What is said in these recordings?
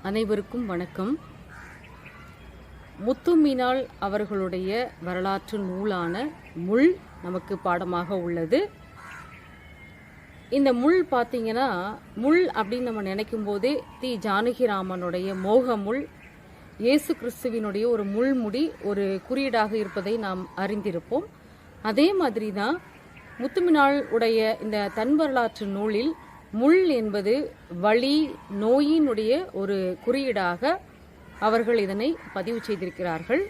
அனைவருக்கும் வணக்கம். முத்து மீனாள் அவர்களுடைய வரலாற்று நூலான முள் நமக்கு பாடமாக உள்ளது. இந்த முள் பார்த்தீங்கன்னா, முள் அப்படின்னு நம்ம நினைக்கும் போதே தி ஜானகிராமனுடைய மோக முள், இயேசு கிறிஸ்துவினுடைய ஒரு முள்முடி ஒரு குறியீடாக இருப்பதை நாம் அறிந்திருப்போம். அதே மாதிரி தான் முத்துமினாள் உடைய இந்த தன் வரலாற்று நூலில் முள் என்பது வலி, நோயினுடைய ஒரு குறியீடாக அவர்கள் இதனை பதிவு செய்திருக்கிறார்கள்.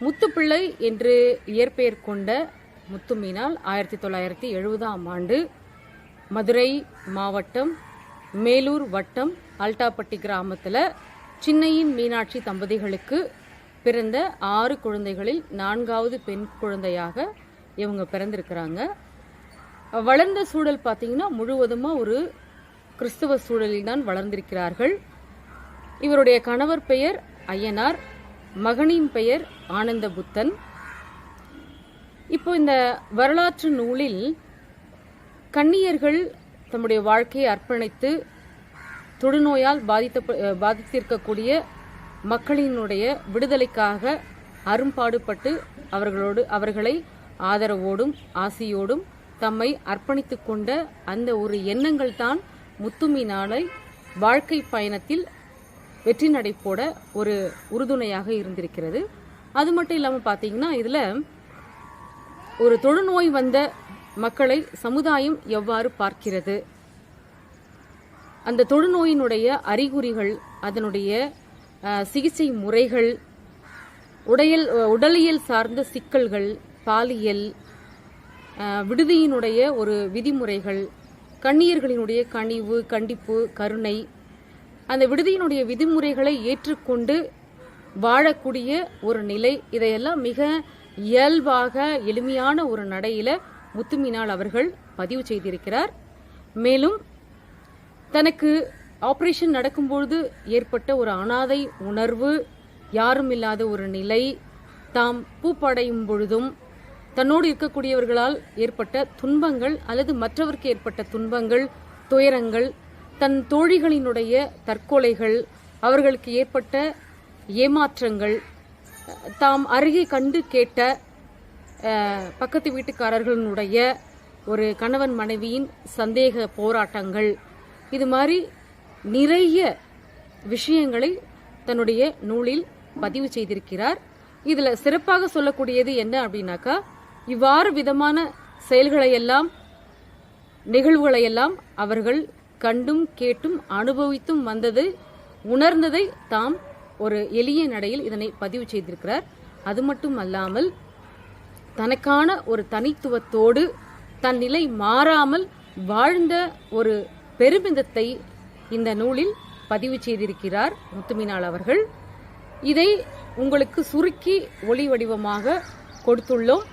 முத்துப்பிள்ளை என்று இயற்பெயர் கொண்ட முத்துமீனாள் 1970ஆம் ஆண்டு மதுரை மாவட்டம் மேலூர் வட்டம் அல்டாப்பட்டி கிராமத்தில் சின்னையின் மீனாட்சி தம்பதிகளுக்கு பிறந்த 6 குழந்தைகளில் 4வது பெண் குழந்தையாக இவங்க பிறந்திருக்கிறாங்க. வளர்ந்த சூழல் பார்த்தீங்கன்னா முழுவதுமாக ஒரு கிறிஸ்துவ சூழலில் தான் வளர்ந்திருக்கிறார்கள். இவருடைய கணவர் பெயர் ஐயனார், மகனின் பெயர் ஆனந்த புத்தன். இப்போ இந்த வரலாற்று நூலில் கன்னியர்கள் தம்முடைய வாழ்க்கையை அர்ப்பணித்து தொடுநோயால் பாதித்திருக்கக்கூடிய மக்களினுடைய விடுதலைக்காக அரும்பாடுபட்டு அவர்களை ஆதரவோடும் ஆசியோடும் தம்மை அர்ப்பணித்து கொண்ட அந்த ஒரு எண்ணங்கள் தான் முத்துமீனாளை வாழ்க்கை பயணத்தில் வெற்றி நடை போட ஒரு உறுதுணையாக இருந்திருக்கிறது. அது மட்டும் இல்லாமல் பார்த்தீங்கன்னா, இதில் ஒரு தொழுநோய் வந்த மக்களை சமுதாயம் எவ்வாறு பார்க்கிறது, அந்த தொழுநோயினுடைய அறிகுறிகள், அதனுடைய சிகிச்சை முறைகள், உடலியல் சார்ந்த சிக்கல்கள், பாலியல், விடுதியினுடைய ஒரு விதிமுறைகள், கன்னியர்களினுடைய கனிவு, கண்டிப்பு, கருணை, அந்த விடுதியினுடைய விதிமுறைகளை ஏற்றுக்கொண்டு வாழக்கூடிய ஒரு நிலை, இதையெல்லாம் மிக இயல்பாக எளிமையான ஒரு நடையில முத்துமீனாள் அவர்கள் பதிவு செய்திருக்கிறார். மேலும் தனக்கு ஆபரேஷன் நடக்கும்பொழுது ஏற்பட்ட ஒரு அனாதை உணர்வு, யாரும் இல்லாத ஒரு நிலை, தாம் பூப்படையும் பொழுதும் தன்னோடு இருக்கக்கூடியவர்களால் ஏற்பட்ட துன்பங்கள் அல்லது மற்றவருக்கு ஏற்பட்ட துன்பங்கள், துயரங்கள், தன் தோழிகளினுடைய தற்கொலைகள், அவர்களுக்கு ஏற்பட்ட ஏமாற்றங்கள், தாம் அருகே கண்டு கேட்ட பக்கத்து வீட்டுக்காரர்களுடைய ஒரு கணவன் மனைவியின் சந்தேக போராட்டங்கள், இது மாதிரி நிறைய விஷயங்களை தன்னுடைய நூலில் பதிவு செய்திருக்கிறார். இதில் சிறப்பாக சொல்லக்கூடியது என்ன அப்படின்னாக்கா, இவ்வாறு விதமான செயல்களையெல்லாம், நிகழ்வுகளையெல்லாம் அவர்கள் கண்டும் கேட்டும் அனுபவித்தும் வந்தது, உணர்ந்ததை தாம் ஒரு எளிய நடையில் இதனை பதிவு செய்திருக்கிறார். அது மட்டும் அல்லாமல் தனக்கான ஒரு தனித்துவத்தோடு தன் நிலை மாறாமல் வாழ்ந்த ஒரு பெருமிதத்தை இந்த நூலில் பதிவு செய்திருக்கிறார் முத்துமீனாள் அவர்கள். இதை உங்களுக்கு சுருக்கி ஒளி வடிவமாக கொடுத்துள்ளோம்.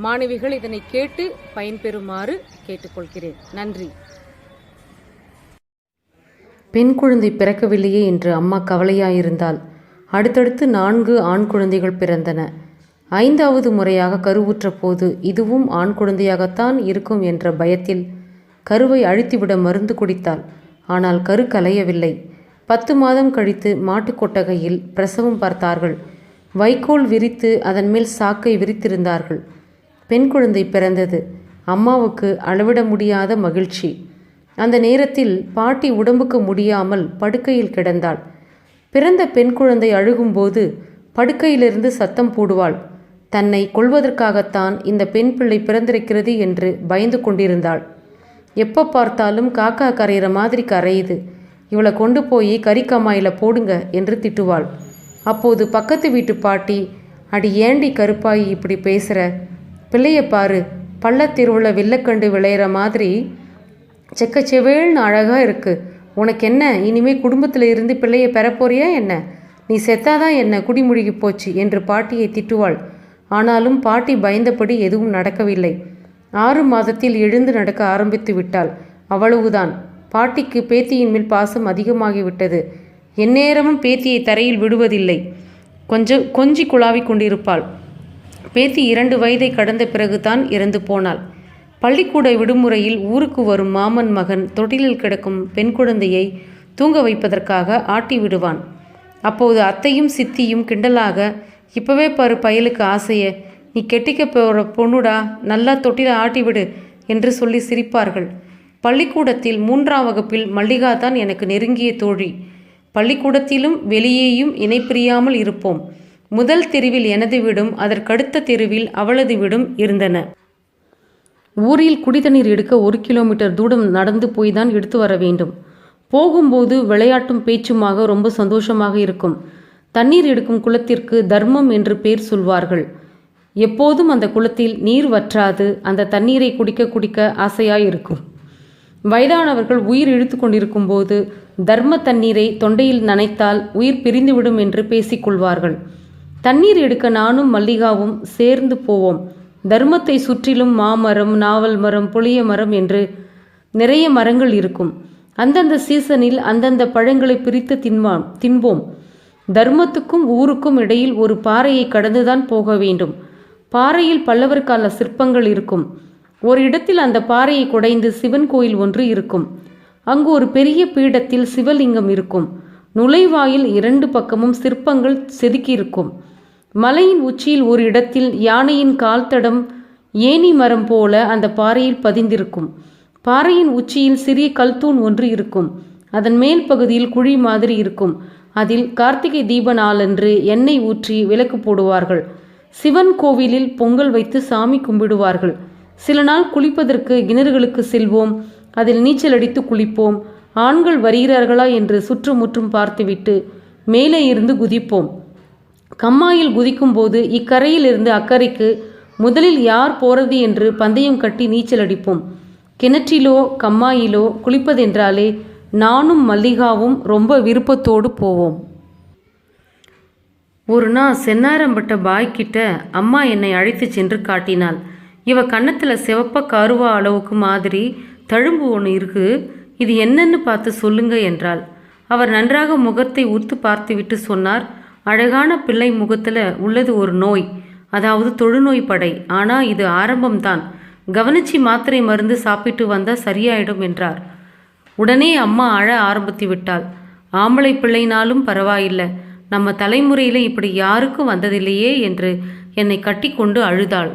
மாணவிகள் இதனை கேட்டு பயன்பெறுமாறு கேட்டுக்கொள்கிறேன். நன்றி. பெண் குழந்தை பிறக்கவில்லையே என்று அம்மா கவலையாயிருந்தாள். அடுத்தடுத்து 4 ஆண் குழந்தைகள் பிறந்தன. 5வது முறையாக கருவுற்ற போது இதுவும் ஆண் குழந்தையாகத்தான் இருக்கும் என்ற பயத்தில் கருவை அழித்துவிட மருந்து குடித்தாள். ஆனால் கரு கலையவில்லை. 10 மாதம் கழித்து மாட்டுக் கொட்டகையில் பிரசவம் பார்த்தார்கள். வைக்கோல் விரித்து அதன் மேல் சாக்கை விரித்திருந்தார்கள். பெண் குழந்தை பிறந்தது. அம்மாவுக்கு அளவிட முடியாத மகிழ்ச்சி. அந்த நேரத்தில் பாட்டி உடம்புக்கு முடியாமல் படுக்கையில் கிடந்தாள். பிறந்த பெண் குழந்தை அழுகும்போது படுக்கையிலிருந்து சத்தம் போடுவாள். தன்னை கொல்வதற்காகத்தான் இந்த பெண் பிள்ளை பிறந்திருக்கிறது என்று பயந்து கொண்டிருந்தாள். எப்போ பார்த்தாலும் காக்கா கரையிற மாதிரி கரையுது, இவளை கொண்டு போய் கறிக்கம்மாயில் போடுங்க என்று திட்டுவாள். அப்போது பக்கத்து வீட்டு பாட்டி, அடி ஏண்டி கருப்பாயி இப்படி பேசுகிற, பிள்ளைய பாரு, பள்ளத்தெருவுள்ள வில்லக்கண்டு விளையிற மாதிரி செக்கச்செவேல்னு அழகாக இருக்குது, உனக்கு என்ன இனிமே குடும்பத்தில் இருந்து பிள்ளையை பெறப்போறியா என்ன, நீ செத்தாதான் என்ன குடிமுழுகி போச்சு என்று பாட்டியை திட்டுவாள். ஆனாலும் பாட்டி பயந்தபடி எதுவும் நடக்கவில்லை. 6 மாதத்தில் எழுந்து நடக்க ஆரம்பித்து விட்டாள். அவ்வளவுதான். பாட்டிக்கு பேத்தியின் மேல் பாசம் அதிகமாகிவிட்டது. எந்நேரமும் பேத்தியை தரையில் விடுவதில்லை. கொஞ்சி குழாவி கொண்டிருப்பாள். பேத்தி 2 வயதை கடந்த பிறகுதான் இறந்து போனாள். பள்ளிக்கூட விடுமுறையில் ஊருக்கு வரும் மாமன் மகன் தொட்டிலில் கிடக்கும் பெண் குழந்தையை தூங்க வைப்பதற்காக ஆட்டி விடுவான். அப்போது அத்தையும் சித்தியும் கிண்டலாக, இப்போவே பாரு பயலுக்கு ஆசைய, நீ கெட்டிக்க போகிற பொண்ணுடா, நல்லா தொட்டில ஆட்டி விடு என்று சொல்லி சிரிப்பார்கள். பள்ளிக்கூடத்தில் 3ஆம் வகுப்பில் மல்லிகா தான் எனக்கு நெருங்கிய தோழி. பள்ளிக்கூடத்திலும் வெளியேயும் இணைப்பிரியாமல் இருப்போம். முதல் தெருவில் எனது வீடும் அதற்கடுத்த தெருவில் அவளது வீடும் இருந்தன. ஊரில் குடிதண்ணீர் எடுக்க 1 கிலோமீட்டர் தூரம் நடந்து போய் தான் எடுத்து வர வேண்டும். போகும்போது விளையாட்டும் பேச்சுமாக ரொம்ப சந்தோஷமாக இருக்கும். தண்ணீர் எடுக்கும் குளத்திற்கு தர்மம் என்று பேர் சொல்வார்கள். எப்போதும் அந்த குளத்தில் நீர் வற்றாது. அந்த தண்ணீரை குடிக்க குடிக்க ஆசையாயிருக்கும். வயதானவர்கள் உயிர் இழுத்து கொண்டிருக்கும் போது தர்ம தண்ணீரை தொண்டையில் நனைத்தால் உயிர் பிரிந்துவிடும் என்று பேசிக்கொள்வார்கள். தண்ணீர் எடுக்க நானும் மல்லிகாவும் சேர்ந்து போவோம். தர்மத்தை சுற்றிலும் மாமரம், நாவல் மரம், புளிய மரம் என்று நிறைய மரங்கள் இருக்கும். அந்தந்த சீசனில் அந்தந்த பழங்களை பிரித்து தின்போம். தர்மத்துக்கும் ஊருக்கும் இடையில் ஒரு பாறையை கடந்துதான் போக வேண்டும். பாறையில் பல்லவர் கால சிற்பங்கள் இருக்கும். ஒரு இடத்தில் அந்த பாறையை குடைந்து சிவன் கோயில் ஒன்று இருக்கும். அங்கு ஒரு பெரிய பீடத்தில் சிவலிங்கம் இருக்கும். நுழைவாயில் 2 பக்கமும் சிற்பங்கள் செதுக்கியிருக்கும். மலையின் உச்சியில் ஒரு இடத்தில் யானையின் கால் தடம் ஏணி மரம் போல அந்த பாறையில் பதிந்திருக்கும். பாறையின் உச்சியில் சிறிய கல்தூண் ஒன்று இருக்கும். அதன் மேல் பகுதியில் குழி மாதிரி இருக்கும். அதில் கார்த்திகை தீப நாளன்று எண்ணெய் ஊற்றி விளக்கு போடுவார்கள். சிவன் கோவிலில் பொங்கல் வைத்து சாமி கும்பிடுவார்கள். சில நாள் குளிப்பதற்கு கிணறுகளுக்கு செல்வோம். அதில் நீச்சல் அடித்து குளிப்போம். ஆண்கள் வருகிறார்களா என்று சுற்றுமுற்றும் பார்த்துவிட்டு மேலே இருந்து குதிப்போம். கம்மாயில் குதிக்கும்போது இக்கரையில் இருந்து அக்கறைக்கு முதலில் யார் போறது என்று பந்தயம் கட்டி நீச்சல் அடிப்போம். கிணற்றிலோ கம்மாயிலோ குளிப்பதென்றாலே நானும் மல்லிகாவும் ரொம்ப விருப்பத்தோடு போவோம். ஒரு நாள் சென்னாரம்பட்ட பாய்கிட்ட அம்மா என்னை அழைத்து சென்று காட்டினாள். இவ கன்னத்தில் சிவப்ப கருவா அளவுக்கு மாதிரி தழும்பு ஒன்று இருக்கு, இது என்னன்னு பார்த்து சொல்லுங்க என்றாள். அவர் நன்றாக முகத்தை உத்து பார்த்துவிட்டு சொன்னார், அழகான பிள்ளை முகத்தில் உள்ளது ஒரு நோய், அதாவது தொழுநோய் படை. ஆனால் இது ஆரம்பம்தான், கவனிச்சு மாத்திரை மருந்து சாப்பிட்டு வந்தால் சரியாயிடும் என்றார். உடனே அம்மா அழ ஆரம்பித்து விட்டாள். ஆம்பளை பிள்ளைனாலும் பரவாயில்லை, நம்ம தலைமுறையில் இப்படி யாருக்கும் வந்ததில்லையே என்று என்னை கட்டி கொண்டு அழுதாள்.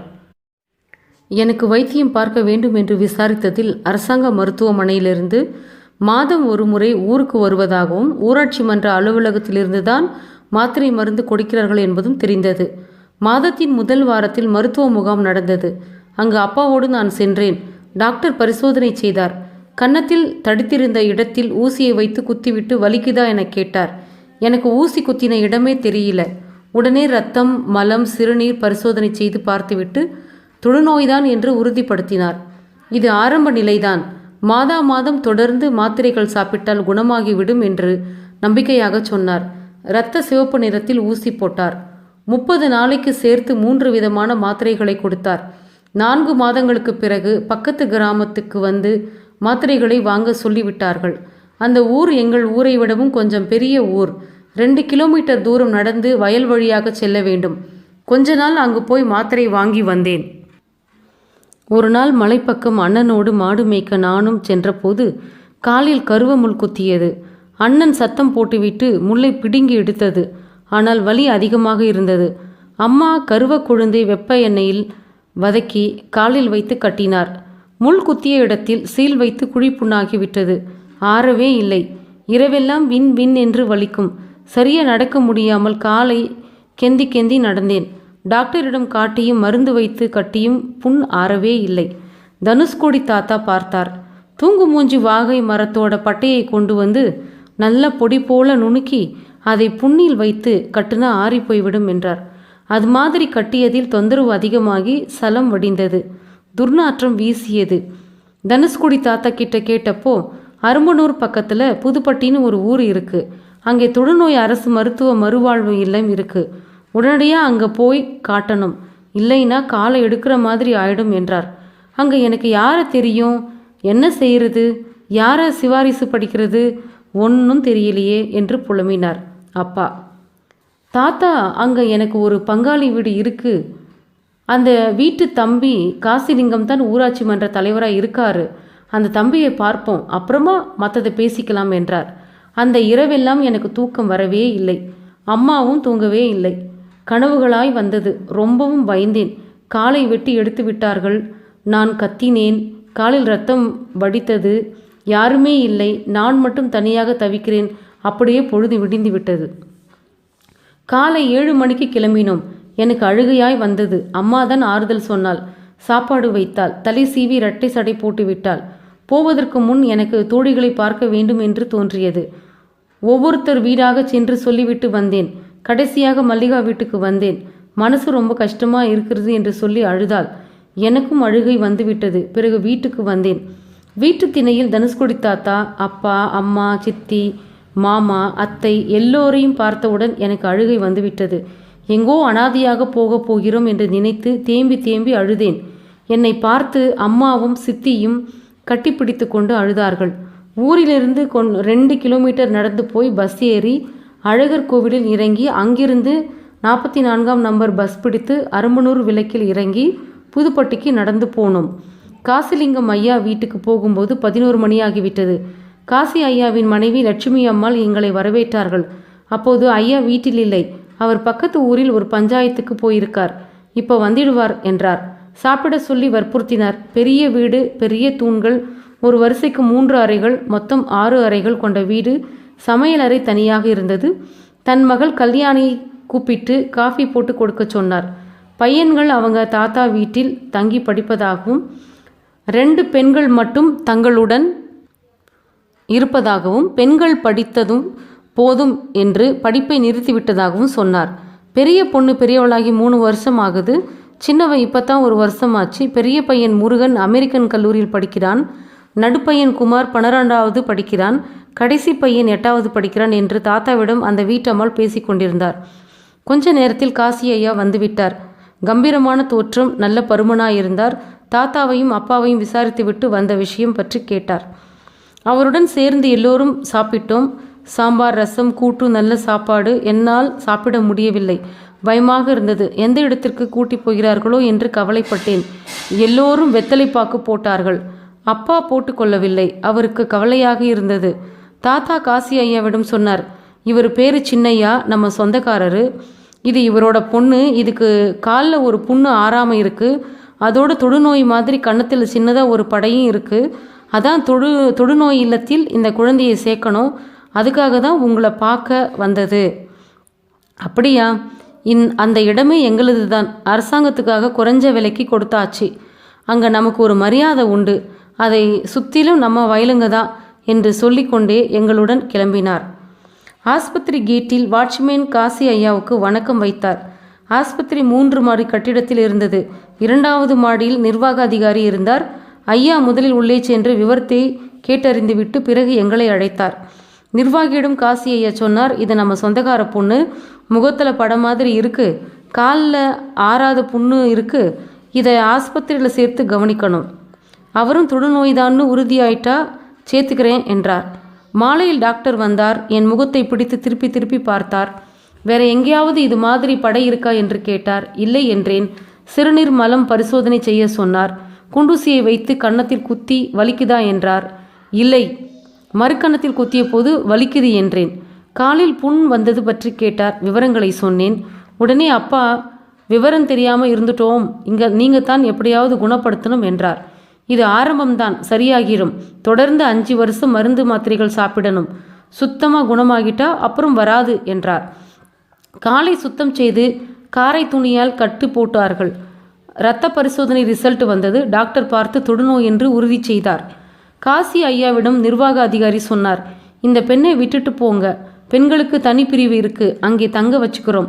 எனக்கு வைத்தியம் பார்க்க வேண்டும் என்று விசாரித்ததில் அரசாங்க மருத்துவமனையிலிருந்து மாதம் ஒரு முறை ஊருக்கு வருவதாகவும் ஊராட்சி மன்ற அலுவலகத்திலிருந்து தான் மாத்திரை மருந்து கொடுக்கிறார்கள் என்பதும் தெரிந்தது. மாதத்தின் முதல் வாரத்தில் மருத்துவ முகாம் நடந்தது. அங்கு அப்பாவோடு நான் சென்றேன். டாக்டர் பரிசோதனை செய்தார். கன்னத்தில் தடித்திருந்த இடத்தில் ஊசியை வைத்து குத்திவிட்டு வலிக்குதா என கேட்டார். எனக்கு ஊசி குத்தின இடமே தெரியல. உடனே ரத்தம், மலம், சிறுநீர் பரிசோதனை செய்து பார்த்துவிட்டு தொழுநோய்தான் என்று உறுதிப்படுத்தினார். இது ஆரம்ப நிலைதான், மாதம் தொடர்ந்து மாத்திரைகள் சாப்பிட்டால் குணமாகிவிடும் என்று நம்பிக்கையாக சொன்னார். இரத்த சிவப்பு நிறத்தில் ஊசி போட்டார். 30 நாளைக்கு சேர்த்து 3 விதமான மாத்திரைகளை கொடுத்தார். 4 மாதங்களுக்கு பிறகு பக்கத்து கிராமத்துக்கு வந்து மாத்திரைகளை வாங்க சொல்லிவிட்டார்கள். அந்த ஊர் எங்கள் ஊரை விடவும் கொஞ்சம் பெரிய ஊர். 2 கிலோமீட்டர் தூரம் நடந்து வயல் வழியாக செல்ல வேண்டும். கொஞ்ச நாள் அங்கு போய் மாத்திரை வாங்கி வந்தேன். ஒரு நாள் மலைப்பக்கம் அண்ணனோடு மாடு மேய்க்க நானும் சென்றபோது காலில் கருவ முள் குத்தியது. அண்ணன் சத்தம் போட்டுவிட்டு முல்லை பிடுங்கி எடுத்தது. ஆனால் வலி அதிகமாக இருந்தது. அம்மா கருவ கொழுந்தை வெப்ப எண்ணெயில் வதக்கி காலில் வைத்து கட்டினார். முள் குத்திய இடத்தில் சீல் வைத்து குழி புண்ணாகிவிட்டது. ஆறவே இல்லை. இரவெல்லாம் வின் வின் என்று வலிக்கும். சரியா நடக்க முடியாமல் காலை கெந்தி கெந்தி நடந்தேன். டாக்டரிடம் காட்டியும் மருந்து வைத்து கட்டியும் புண் ஆறவே இல்லை. தனுஷ்கோடி தாத்தா பார்த்தார். தூங்கு மூஞ்சி வாகை மரத்தோட பட்டையை கொண்டு வந்து நல்ல பொடி போல நுணுக்கி அதை புண்ணில் வைத்து கட்டுனா ஆறி போய்விடும் என்றார். அது மாதிரி கட்டியதில் தொந்தரவு அதிகமாகி சலம் வடிந்தது. துர்நாற்றம் வீசியது. தனுஷ்கோடி தாத்தா கிட்ட கேட்டப்போ, அரும்பனூர் பக்கத்தில் புதுப்பட்டின்னு ஒரு ஊர் இருக்குது. அங்கே தொழுநோய் அரசு மருத்துவ மறுவாழ்வு இல்லம் இருக்குது. உடனடியாக அங்கே போய் காட்டணும், இல்லைன்னா காலை எடுக்கிற மாதிரி ஆயிடும் என்றார். அங்கே எனக்கு யாரை தெரியும், என்ன செய்கிறது, யாரை சிவாரிசு படிக்கிறது, ஒன்றும் தெரியலையே என்று புலம்பினார் அப்பா. தாத்தா, அங்கே எனக்கு ஒரு பங்காளி வீடு இருக்குது. அந்த வீட்டு தம்பி காசிலிங்கம் தான் ஊராட்சி மன்ற தலைவராக இருக்காரு. அந்த தம்பியை பார்ப்போம், அப்புறமா மற்றதை பேசிக்கலாம் என்றார். அந்த இரவெல்லாம் எனக்கு தூக்கம் வரவே இல்லை. அம்மாவும் தூங்கவே இல்லை. கனவுகளாய் வந்தது. ரொம்பவும் பயந்தேன். காலை வெட்டி எடுத்து விட்டார்கள். நான் கத்தினேன். காலில் ரத்தம் வடித்தது. யாருமே இல்லை. நான் மட்டும் தனியாக தவிக்கிறேன். அப்படியே பொழுது விடிந்து விட்டது. காலை 7 மணிக்கு கிளம்பினோம். எனக்கு அழுகையாய் வந்தது. அம்மாதான் ஆறுதல் சொன்னாள். சாப்பாடு வைத்தாள். தலை சீவி இரட்டை சடை போட்டு விட்டாள். போவதற்கு முன் எனக்கு தோழிகளை பார்க்க வேண்டும் என்று தோன்றியது. ஒவ்வொருத்தர் வீடாக சென்று சொல்லிவிட்டு வந்தேன். கடைசியாக மல்லிகா வீட்டுக்கு வந்தேன். மனசு ரொம்ப கஷ்டமா இருக்கிறது என்று சொல்லி அழுதாள். எனக்கும் அழுகை வந்துவிட்டது. பிறகு வீட்டுக்கு வந்தேன். வீட்டு திணையில் தனுஷ்கோடி தாத்தா, அப்பா, அம்மா, சித்தி, மாமா, அத்தை எல்லோரையும் பார்த்தவுடன் எனக்கு அழுகை வந்துவிட்டது. எங்கோ அனாதையாக போகப் போகிறோம் என்று நினைத்து தேம்பி தேம்பி அழுதேன். என்னை பார்த்து அம்மாவும் சித்தியும் கட்டிப்பிடித்து கொண்டு அழுதார்கள். ஊரிலிருந்து 2 கிலோமீட்டர் நடந்து போய் பஸ் ஏறி அழகர் கோவிலில் இறங்கி அங்கிருந்து 44ஆம் நம்பர் பஸ் பிடித்து அரும்பனூர் விளக்கில் இறங்கி புதுப்பட்டிக்கு நடந்து போனோம். காசிலிங்கம் ஐயா வீட்டுக்கு போகும்போது 11 மணியாகிவிட்டது. காசி ஐயாவின் மனைவி லட்சுமி அம்மாள் எங்களை வரவேற்றார்கள். அப்போது ஐயா வீட்டில் இல்லை. அவர் பக்கத்து ஊரில் ஒரு பஞ்சாயத்துக்கு போயிருக்கார். இப்போ வந்திடுவார் என்றார். சாப்பிட சொல்லி வற்புறுத்தினார். பெரிய வீடு, பெரிய தூண்கள், ஒரு வரிசைக்கு 3 அறைகள், மொத்தம் 6 அறைகள் கொண்ட வீடு. சமையல் அறை தனியாக இருந்தது. தன் மகள் கல்யாணி கூப்பிட்டு காஃபி போட்டு கொடுக்க சொன்னார். பையன்கள் அவங்க தாத்தா வீட்டில் தங்கி படிப்பதாகவும் 2 பெண்கள் மட்டும் தங்களுடன் இருப்பதாகவும் பெண்கள் படித்ததும் போதும் என்று படிப்பை நிறுத்திவிட்டதாகவும் சொன்னார். பெரிய பொண்ணு பெரியவளாகி 3 வருஷம் ஆகுது. சின்னவ இப்போத்தான் 1 வருஷம் ஆச்சு. பெரிய பையன் முருகன் அமெரிக்கன் கல்லூரியில் படிக்கிறான். நடுப்பையன் குமார் 12வது படிக்கிறான். கடைசி பையன் 8வது படிக்கிறான் என்று தாத்தாவிடம் அந்த வீட்டம்மாள் பேசி கொண்டிருந்தார். கொஞ்ச நேரத்தில் காசி ஐயா வந்துவிட்டார். கம்பீரமான தோற்றம், நல்ல பருமனாயிருந்தார். தாத்தாவையும் அப்பாவையும் விசாரித்துவிட்டு வந்த விஷயம் பற்றி கேட்டார். அவருடன் சேர்ந்து எல்லோரும் சாப்பிட்டோம். சாம்பார், ரசம், கூட்டு, நல்ல சாப்பாடு. என்னால் சாப்பிட முடியவில்லை. பயமாக இருந்தது. எந்த இடத்திற்கு கூட்டி போகிறார்களோ என்று கவலைப்பட்டேன். எல்லோரும் வெத்தலைப்பாக்கு போட்டார்கள். அப்பா போட்டுக்கொள்ளவில்லை. அவருக்கு கவலையாக இருந்தது. தாத்தா காசி ஐயாவிடம் சொன்னார். இவர் பேரு சின்னையா, நம்ம சொந்தக்காரரு. இது இவரோட பொண்ணு. இதுக்கு காலில் ஒரு புண்ணு ஆறாமல் இருக்குது. அதோட தொடுநோய் மாதிரி கன்னத்தில் சின்னதாக ஒரு படையும் இருக்குது. அதான் தொடுநோய் இல்லத்தில் இந்த குழந்தையை சேர்க்கணும். அதுக்காக தான் உங்களை பார்க்க வந்தது. அப்படியா? அந்த இடமே எங்களுது தான். அரசாங்கத்துக்காக குறைஞ்ச விலைக்கு கொடுத்தாச்சு. அங்கே நமக்கு ஒரு மரியாதை உண்டு. அதை சுற்றிலும் நம்ம வயலுங்க தான் என்று சொல்லிக்கொண்டே எங்களுடன் கிளம்பினார். ஆஸ்பத்திரி கேட்டில் வாட்ச்மேன் காசி ஐயாவுக்கு வணக்கம் வைத்தார். ஆஸ்பத்திரி 3 மாடி கட்டிடத்தில் இருந்தது. 2வது மாடியில் நிர்வாக அதிகாரி இருந்தார். ஐயா முதலில் உள்ளே சென்று விவரத்தை கேட்டறிந்துவிட்டு பிறகு எங்களை அழைத்தார். நிர்வாகியிடம் காசி ஐயா சொன்னார். இது நம்ம சொந்தக்கார பொண்ணு. முகத்தில் படம் மாதிரி இருக்குது. காலில் ஆறாத புண்ணு இருக்குது. இதை ஆஸ்பத்திரியில் சேர்த்து கவனிக்கணும். அவரும் தொடுநோய்தான்னு உறுதியாயிட்டா சேர்த்துக்கிறேன் என்றார். மாலையில் டாக்டர் வந்தார். என் முகத்தை பிடித்து திருப்பி திருப்பி பார்த்தார். வேற எங்கேயாவது இது மாதிரி படை இருக்கா என்று கேட்டார். இல்லை என்றேன். சிறுநீர் மலம் பரிசோதனை செய்ய சொன்னார். குண்டூசியை வைத்து கன்னத்தில் குத்தி வலிக்குதா என்றார். இல்லை. மறுக்கன்னத்தில் குத்திய போது வலிக்குது என்றேன். காலில் புண் வந்தது பற்றி கேட்டார். விவரங்களை சொன்னேன். உடனே அப்பா, விவரம் தெரியாமல் இருந்துட்டோம், நீங்கள் தான் எப்படியாவது குணப்படுத்தணும் என்றார். இது ஆரம்பம்தான், சரியாகிரும். தொடர்ந்து 5 வருஷம் மருந்து மாத்திரைகள் சாப்பிடணும். சுத்தமாக குணமாகிட்டா அப்புறம் வராது என்றார். காலை சுத்தம் செய்து காரை துணியால் கட்டு போட்டார்கள். இரத்த பரிசோதனை ரிசல்ட் வந்தது. டாக்டர் பார்த்து தொடுநோய் என்று உறுதி செய்தார். காசி ஐயாவிடம் நிர்வாக அதிகாரி சொன்னார். இந்த பெண்ணை விட்டுட்டு போங்க. பெண்களுக்கு தனி பிரிவு இருக்குது. அங்கே தங்க வச்சுக்கிறோம்.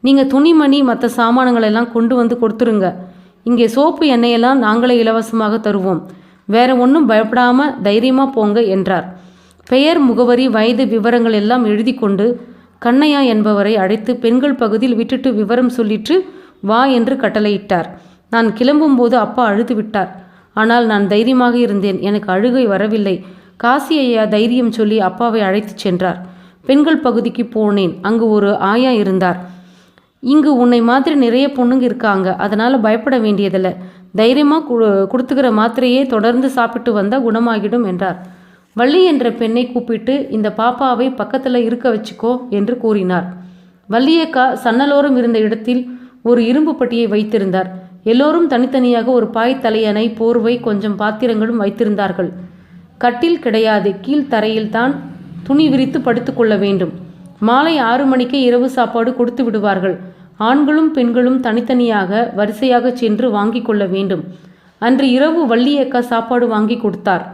நீங்கள் துணிமணி மற்ற சாமானங்களெல்லாம் கொண்டு வந்து கொடுத்துருங்க. இங்கே சோப்பு எண்ணெயெல்லாம் நாங்களே இலவசமாக தருவோம். வேற ஒன்றும் பயப்படாமல் தைரியமாக போங்க என்றார். பெயர், முகவரி, வயது விவரங்கள் எல்லாம் எழுதி கொண்டு கண்ணையா என்பவரை அழைத்து பெண்கள் பகுதியில் விட்டுட்டு விவரம் சொல்லிட்டு வா என்று கட்டளையிட்டார். நான் கிளம்பும்போது அப்பா அழுது விட்டார். ஆனால் நான் தைரியமாக இருந்தேன். எனக்கு அழுகை வரவில்லை. காசி ஐயா தைரியம் சொல்லி அப்பாவை அழைத்து சென்றார். பெண்கள் பகுதிக்கு போனேன். அங்கு ஒரு ஆயா இருந்தார். இங்கு உன்னை மாதிரி நிறைய பொண்ணுங்க இருக்காங்க. அதனால் பயப்பட வேண்டியதில்லை. தைரியமாக கொடுத்துக்கிற மாத்திரையே தொடர்ந்து சாப்பிட்டு வந்தால் குணமாகிடும் என்றார். வள்ளி என்ற பெண்ணை கூப்பிட்டு இந்த பாப்பாவை பக்கத்தில் இருக்க வச்சுக்கோ என்று கூறினார். வள்ளியக்கா சன்னலோரம் இருந்த இடத்தில் ஒரு இரும்பு பட்டியை வைத்திருந்தார். எல்லோரும் தனித்தனியாக ஒரு பாய் தலையணை, போர்வை, கொஞ்சம் பாத்திரங்களும் வைத்திருந்தார்கள். கட்டில் கிடையாது. கீழ்த்தரையில்தான் துணி விரித்து படுத்து கொள்ள வேண்டும். மாலை 6 மணிக்கே இரவு சாப்பாடு கொடுத்து விடுவார்கள். ஆண்களும் பெண்களும் தனித்தனியாக வரிசையாக சென்று வாங்கி கொள்ள வேண்டும். அன்று இரவு வள்ளியக்கா சாப்பாடு வாங்கி கொடுத்தார்.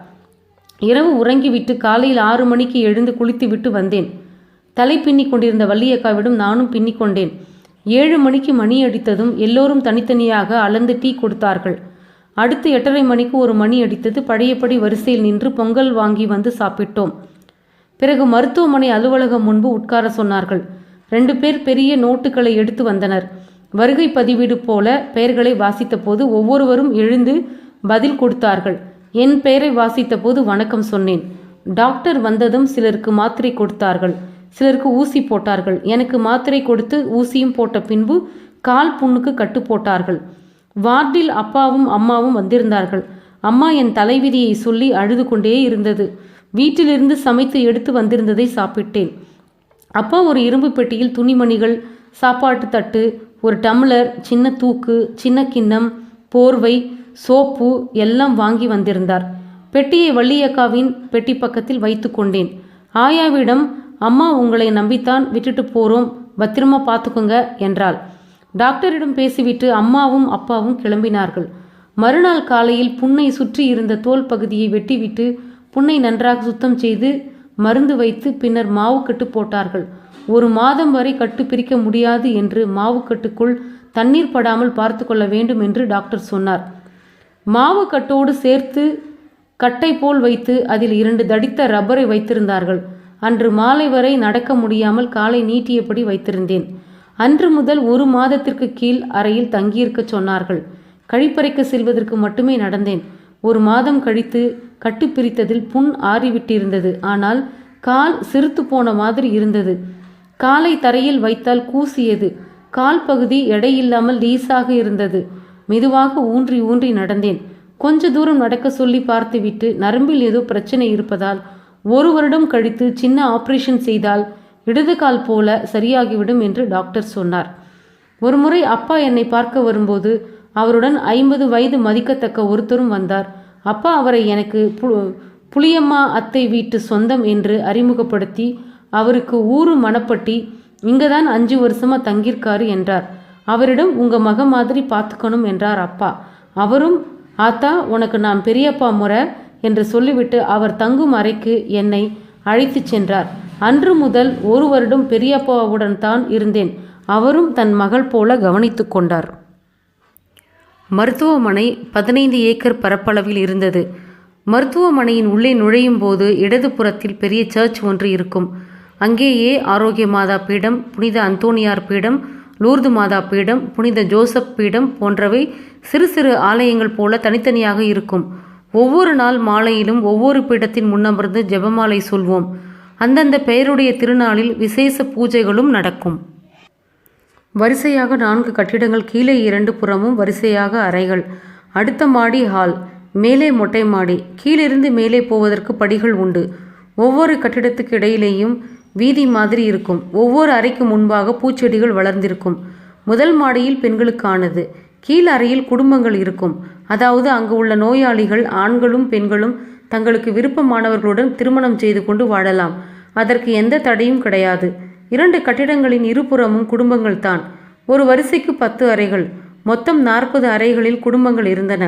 இரவு உறங்கிவிட்டு காலையில் 6 மணிக்கு எழுந்து குளித்து விட்டு வந்தேன். தலை பின்னி கொண்டிருந்த வள்ளியக்காவிடம் நானும் பின்னிக்கொண்டேன். 7 மணிக்கு மணி அடித்ததும் எல்லோரும் தனித்தனியாக அளந்து டீ கொடுத்தார்கள். அடுத்து 8:30 மணிக்கு ஒரு மணி அடித்தது. பழையபடி வரிசையில் நின்று பொங்கல் வாங்கி வந்து சாப்பிட்டோம். பிறகு மருத்துவமனை அலுவலகம் முன்பு உட்கார சொன்னார்கள். 2 பேர் பெரிய நோட்டுகளை எடுத்து வந்தனர். வருகை பதிவீடு போல பெயர்களை வாசித்த போது ஒவ்வொருவரும் எழுந்து பதில் கொடுத்தார்கள். என் பெயரை வாசித்த போது வணக்கம் சொன்னேன். டாக்டர் வந்ததும் சிலருக்கு மாத்திரை கொடுத்தார்கள், சிலருக்கு ஊசி போட்டார்கள். எனக்கு மாத்திரை கொடுத்து ஊசியும் போட்ட பின்பு கால் புண்ணுக்கு கட்டு போட்டார்கள். வார்டில் அப்பாவும் அம்மாவும் வந்திருந்தார்கள். அம்மா என் தலைவிதியை சொல்லி அழுது கொண்டே இருந்தது. வீட்டிலிருந்து சமைத்து எடுத்து வந்திருந்ததை சாப்பிட்டேன். அப்பா ஒரு இரும்பு பெட்டியில் துணிமணிகள், சாப்பாட்டு தட்டு, ஒரு டம்ளர், சின்ன தூக்கு, சின்ன கிண்ணம், போர்வை, சோப்பு எல்லாம் வாங்கி வந்திருந்தார். பெட்டியை வள்ளியக்காவின் பெட்டி பக்கத்தில் வைத்து கொண்டேன். ஆயாவிடம் அம்மா உங்களை நம்பித்தான் விட்டுட்டு போகிறோம், பத்திரமா பார்த்துக்குங்க என்றாள். டாக்டரிடம் பேசிவிட்டு அம்மாவும் அப்பாவும் கிளம்பினார்கள். மறுநாள் காலையில் புண்ணை சுற்றி இருந்த தோல் பகுதியை வெட்டிவிட்டு புண்ணை நன்றாக சுத்தம் செய்து மருந்து வைத்து பின்னர் மாவுக்கட்டு போட்டார்கள். 1 மாதம் வரை கட்டு பிரிக்க முடியாது என்று மாவுக்கட்டுக்குள் தண்ணீர் படாமல் பார்த்து கொள்ள வேண்டும் என்று டாக்டர் சொன்னார். மாவு கட்டோடு சேர்த்து கட்டை போல் வைத்து அதில் 2 தடித்த ரப்பரை வைத்திருந்தார்கள். அன்று மாலை வரை நடக்க முடியாமல் காலை நீட்டியபடி வைத்திருந்தேன். அன்று முதல் 1 மாதத்திற்கு கீழ் அறையில் தங்கியிருக்க சொன்னார்கள். கழிப்பறைக்கு செல்வதற்கு மட்டுமே நடந்தேன். 1 மாதம் கழித்து கட்டு பிரித்ததில் புண் ஆறிவிட்டிருந்தது. ஆனால் கால் சிறுத்து போன மாதிரி இருந்தது. காலை தரையில் வைத்தால் கூசியது. கால் பகுதி எடையில்லாமல் லீஸாக இருந்தது. மெதுவாக ஊன்றி ஊன்றி நடந்தேன். கொஞ்ச தூரம் நடக்க சொல்லி பார்த்துவிட்டு நரம்பில் ஏதோ பிரச்சனை இருப்பதால் 1 வருடம் கழித்து சின்ன ஆபரேஷன் செய்தால் இடது கால் போல சரியாகிவிடும் என்று டாக்டர் சொன்னார். ஒருமுறை அப்பா என்னை பார்க்க வரும்போது அவருடன் 50 வயது மதிக்கத்தக்க ஒருத்தரும் வந்தார். அப்பா அவரை எனக்கு புளியம்மா அத்தை வீட்டு சொந்தம் என்று அறிமுகப்படுத்தி அவருக்கு ஊரு மணப்பட்டி, இங்கே தான் 5 வருஷமாக தங்கியிருக்காரு என்றார். அவரிடம் உங்கள் மக மாதிரி பார்த்துக்கணும் என்றார் அப்பா. அவரும் ஆத்தா உனக்கு நான் பெரியப்பா முறை என்று சொல்லிவிட்டு அவர் தங்கும் அறைக்கு என்னை அழைத்து சென்றார். அன்று முதல் 1 வருடம் பெரியப்பாவுடன் தான் இருந்தேன். அவரும் தன் மகள் போல கவனித்து கொண்டார். மருத்துவமனை 15 ஏக்கர் பரப்பளவில் இருந்தது. மருத்துவமனையின் உள்ளே நுழையும் போது இடது புறத்தில் பெரிய சர்ச் ஒன்று இருக்கும். அங்கேயே ஆரோக்கிய மாதா பீடம், புனித அந்தோனியார் பீடம், லூர்து மாதா பீடம், புனித ஜோசப் பீடம் போன்றவை சிறு சிறு ஆலயங்கள் போல தனித்தனியாக இருக்கும். ஒவ்வொரு நாள் மாலையிலும் ஒவ்வொரு பீடத்தின் முன்னமர்ந்து ஜெபமாலை சொல்வோம். அந்தந்த பெயருடைய திருநாளில் விசேஷ பூஜைகளும் நடக்கும். வரிசையாக 4 கட்டிடங்கள், கீழே 2 புறமும் வரிசையாக அறைகள். அடுத்த மாடி ஹால், மேலே மொட்டை மாடி. கீழிருந்து மேலே போவதற்கு படிகள் உண்டு. ஒவ்வொரு கட்டிடத்துக்கு இடையிலேயும் வீதி மாதிரி இருக்கும். ஒவ்வொரு அறைக்கு முன்பாக பூச்செடிகள் வளர்ந்திருக்கும். முதல் மாடியில் பெண்களுக்கானது. கீழ் அறையில் குடும்பங்கள் இருக்கும். அதாவது அங்கு உள்ள நோயாளிகள் ஆண்களும் பெண்களும் தங்களுக்கு விருப்பமானவர்களுடன் திருமணம் செய்து கொண்டு வாழலாம். அதற்கு எந்த தடையும் கிடையாது. 2 கட்டிடங்களின் இருபுறமும் குடும்பங்கள் தான். ஒரு வரிசைக்கு 10 அறைகள். மொத்தம் 40 அறைகளில் குடும்பங்கள் இருந்தன.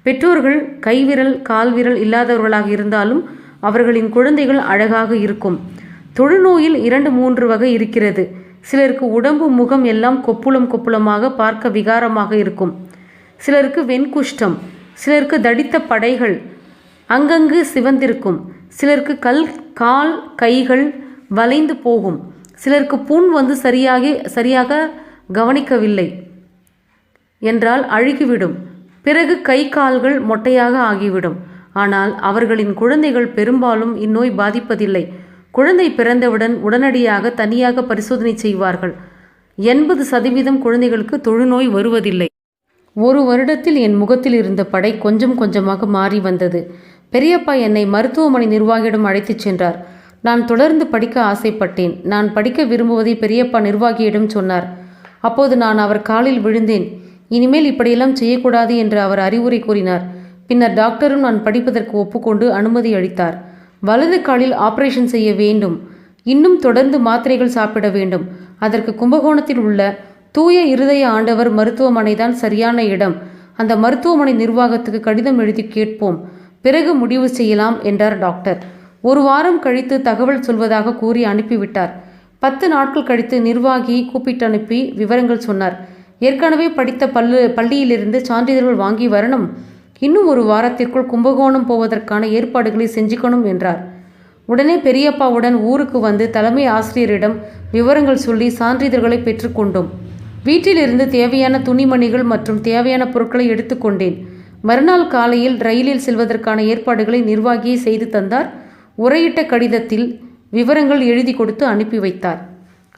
பெற்றோர்கள் கைவிரல் கால்விரல் இல்லாதவர்களாக இருந்தாலும் அவர்களின் குழந்தைகள் அழகாக இருக்கும். தொழுநோயில் 2-3 வகை இருக்கிறது. சிலருக்கு உடம்பு முகம் எல்லாம் கொப்புளம் கொப்புளமாக பார்க்க விகாரமாக இருக்கும். சிலருக்கு வெண்குஷ்டம், சிலருக்கு தடித்த படைகள் அங்கங்கு சிவந்திருக்கும். சிலருக்கு கால் கைகள் வளைந்து போகும். சிலருக்கு புண் வந்து சரியாக கவனிக்கவில்லை என்றால் அழுகிவிடும். பிறகு கை கால்கள் மொட்டையாக ஆகிவிடும். ஆனால் அவர்களின் குழந்தைகள் பெரும்பாலும் இந்நோய் பாதிப்பதில்லை. குழந்தை பிறந்தவுடன் உடனடியாக தனியாக பரிசோதனை செய்வார்கள். 80% குழந்தைகளுக்கு தொழுநோய் வருவதில்லை. 1 வருடத்தில் என் முகத்தில் இருந்த படை கொஞ்சம் கொஞ்சமாக மாறி வந்தது. பெரியப்பா என்னை மருத்துவமனை நிர்வாகியிடம் அழைத்துச் சென்றார். நான் தொடர்ந்து படிக்க ஆசைப்பட்டேன். நான் படிக்க விரும்புவதை பெரியப்பா நிர்வாகியிடம் சொன்னார். அப்போது நான் அவர் காலில் விழுந்தேன். இனிமேல் இப்படியெல்லாம் செய்யக்கூடாது என்று அவர் அறிவுரை கூறினார். பின்னர் டாக்டரும் நான் படிப்பதற்கு ஒப்புக்கொண்டு அனுமதி அளித்தார். வலது காலில் ஆபரேஷன் செய்ய வேண்டும். இன்னும் தொடர்ந்து மாத்திரைகள் சாப்பிட வேண்டும். அதற்கு கும்பகோணத்தில் உள்ள தூய இருதய ஆண்டவர் மருத்துவமனை தான் சரியான இடம். அந்த மருத்துவமனை நிர்வாகத்துக்கு கடிதம் எழுதி கேட்போம், பிறகு முடிவு செய்யலாம் என்றார் டாக்டர். ஒரு வாரம் கழித்து தகவல் சொல்வதாக கூறி அனுப்பிவிட்டார். 10 நாட்கள் கழித்து நிர்வாகி கூப்பிட்டு அனுப்பி விவரங்கள் சொன்னார். ஏற்கனவே படித்த பள்ளியிலிருந்து சான்றிதழ்கள் வாங்கி வரணும். இன்னும் ஒரு வாரத்திற்குள் கும்பகோணம் போவதற்கான ஏற்பாடுகளை செஞ்சுக்கணும் என்றார். உடனே பெரியப்பாவுடன் ஊருக்கு வந்து தலைமை ஆசிரியரிடம் விவரங்கள் சொல்லி சான்றிதழ்களை பெற்றுக்கொண்டோம். வீட்டிலிருந்து தேவையான துணிமணிகள் மற்றும் தேவையான பொருட்களை எடுத்துக்கொண்டேன். மறுநாள் காலையில் ரயிலில் செல்வதற்கான ஏற்பாடுகளை நிர்வாகியை செய்து தந்தார். உரையிட்ட கடிதத்தில் விவரங்கள் எழுதி கொடுத்து அனுப்பி வைத்தார்.